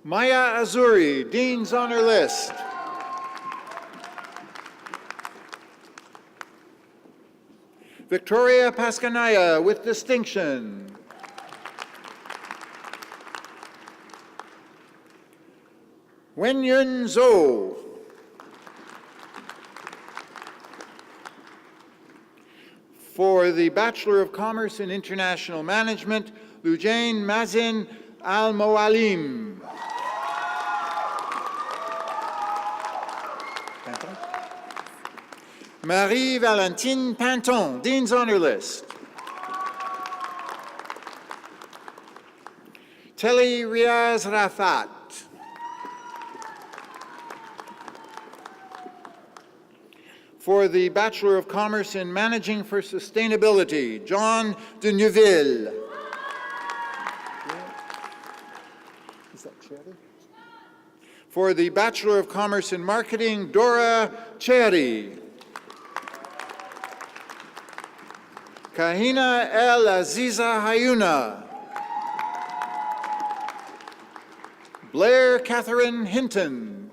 Maya Azuri, Dean's Honor List. Victoria Pascanaya with distinction. Wenyun Zhou. For the Bachelor of Commerce in International Management, Lujain Mazin Al-Moalim. Marie-Valentine Panton, Dean's Honor List. Telly Riaz Rafat. For the Bachelor of Commerce in Managing for Sustainability, John de Neuville. Is that Cherry? For the Bachelor of Commerce in Marketing, Dora Cherry. Kahina El Aziza Hayuna. Blair Catherine Hinton.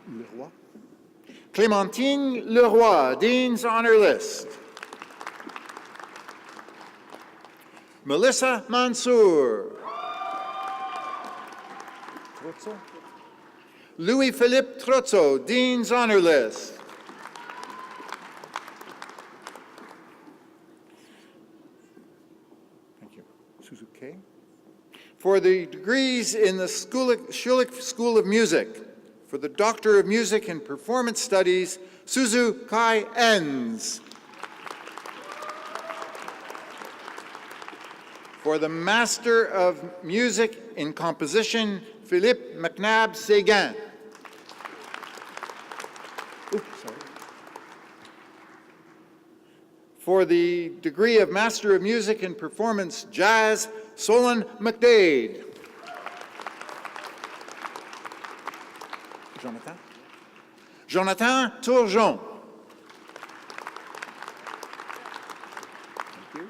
Leroy. Clémentine Leroy, Dean's Honor List. Melissa Mansour. Trozzo. Louis-Philippe Trozzo, Dean's Honor List. Thank you. Suzuki. For the degrees in the Schulich School of Music, for the Doctor of Music and Performance Studies, Suzu Kai Enz. For the Master of Music in Composition, Philippe McNabb Séguin. For the degree of Master of Music in Performance, Jazz, Solon McDade. Jonathan. Jonathan Tourjon. Thank you.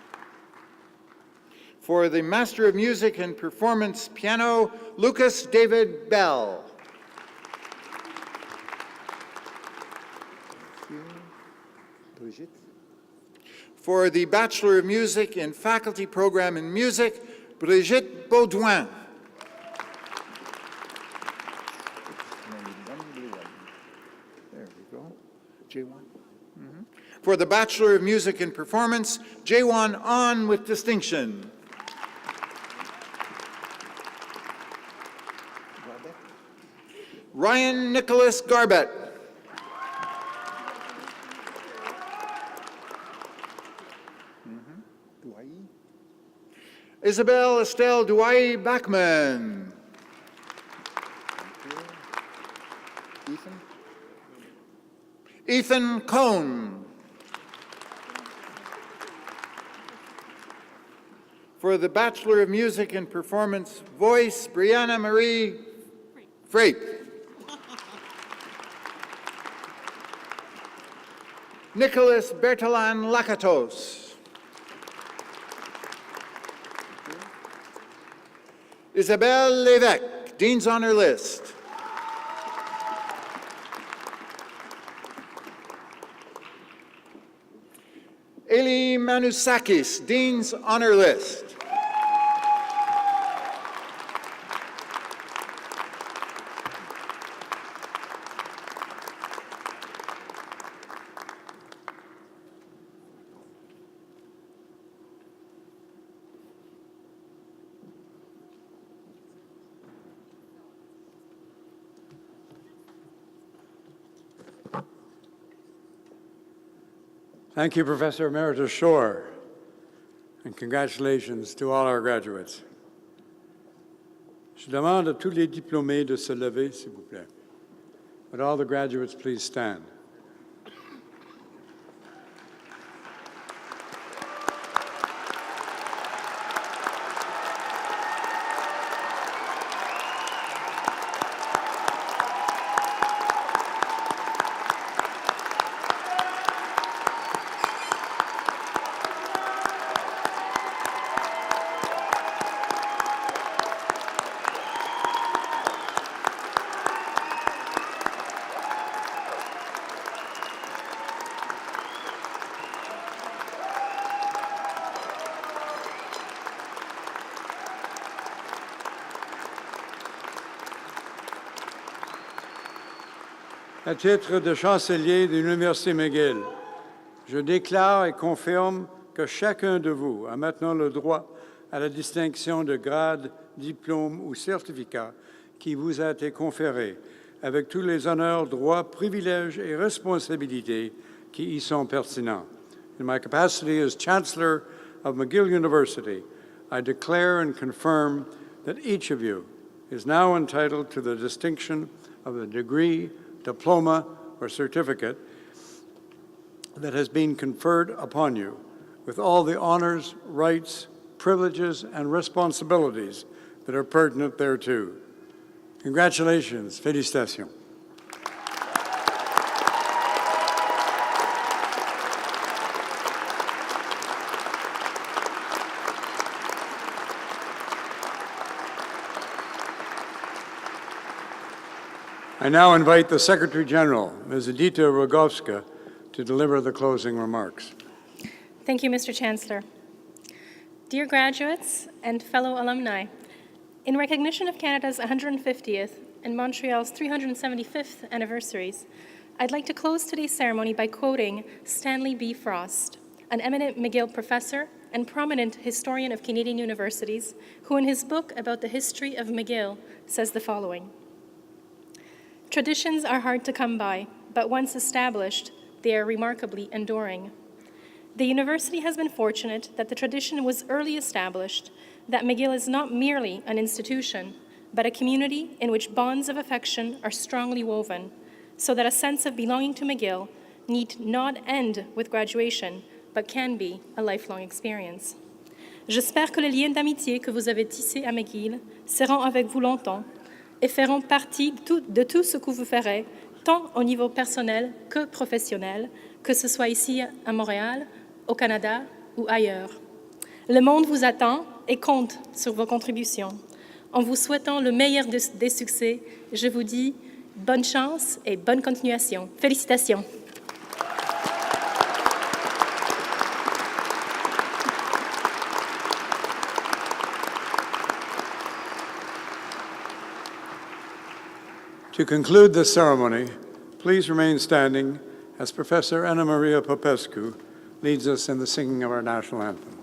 For the Master of Music and Performance, Piano, Lucas David Bell. Brigitte. For the Bachelor of Music and Faculty Program in Music, Brigitte Baudouin. There we go. J1. For the Bachelor of Music and Performance, J1 On with distinction. Garbett. Ryan Nicholas Garbett. Douai. Isabelle Estelle Douai Bachman. Ethan. Ethan Cohn. For the Bachelor of Music and Performance, Voice, Brianna Marie Frape. Nicholas Bertalan Lakatos. Isabelle Lévesque, Dean's Honor List. Eli Manusakis, Dean's Honor List. Thank you, Professor Emeritus Shore, and congratulations to all our graduates. Je demande à tous les diplômés de se lever, s'il vous plaît. Would all the graduates please stand? À titre de chancelier de l'Université McGill, je déclare et confirme que chacun de vous a maintenant le droit à la distinction de grade, diplôme ou certificat qui vous a été conféré, avec tous les honneurs, droits, privilèges et responsabilités qui y sont pertinents. In my capacity as Chancellor of McGill University, I declare and confirm that each of you is now entitled to the distinction of a degree, diploma, or certificate that has been conferred upon you, with all the honors, rights, privileges, and responsibilities that are pertinent thereto. Congratulations, félicitations. I now invite the Secretary General, Ms. Edita Rogovska, to deliver the closing remarks. Thank you, Mr. Chancellor. Dear graduates and fellow alumni, in recognition of Canada's 150th and Montreal's 375th anniversaries, I'd like to close today's ceremony by quoting Stanley B. Frost, an eminent McGill professor and prominent historian of Canadian universities, who in his book about the history of McGill says the following: "Traditions are hard to come by, but once established, they are remarkably enduring. The university has been fortunate that the tradition was early established, that McGill is not merely an institution, but a community in which bonds of affection are strongly woven, so that a sense of belonging to McGill need not end with graduation, but can be a lifelong experience. J'espère que les liens d'amitié que vous avez tissés à McGill seront avec vous longtemps et feront partie de tout ce que vous ferez, tant au niveau personnel que professionnel, que ce soit ici à Montréal, au Canada ou ailleurs. Le monde vous attend et compte sur vos contributions. En vous souhaitant le meilleur des succès, je vous dis bonne chance et bonne continuation. Félicitations. To conclude this ceremony, please remain standing as Professor Anna Maria Popescu leads us in the singing of our national anthem.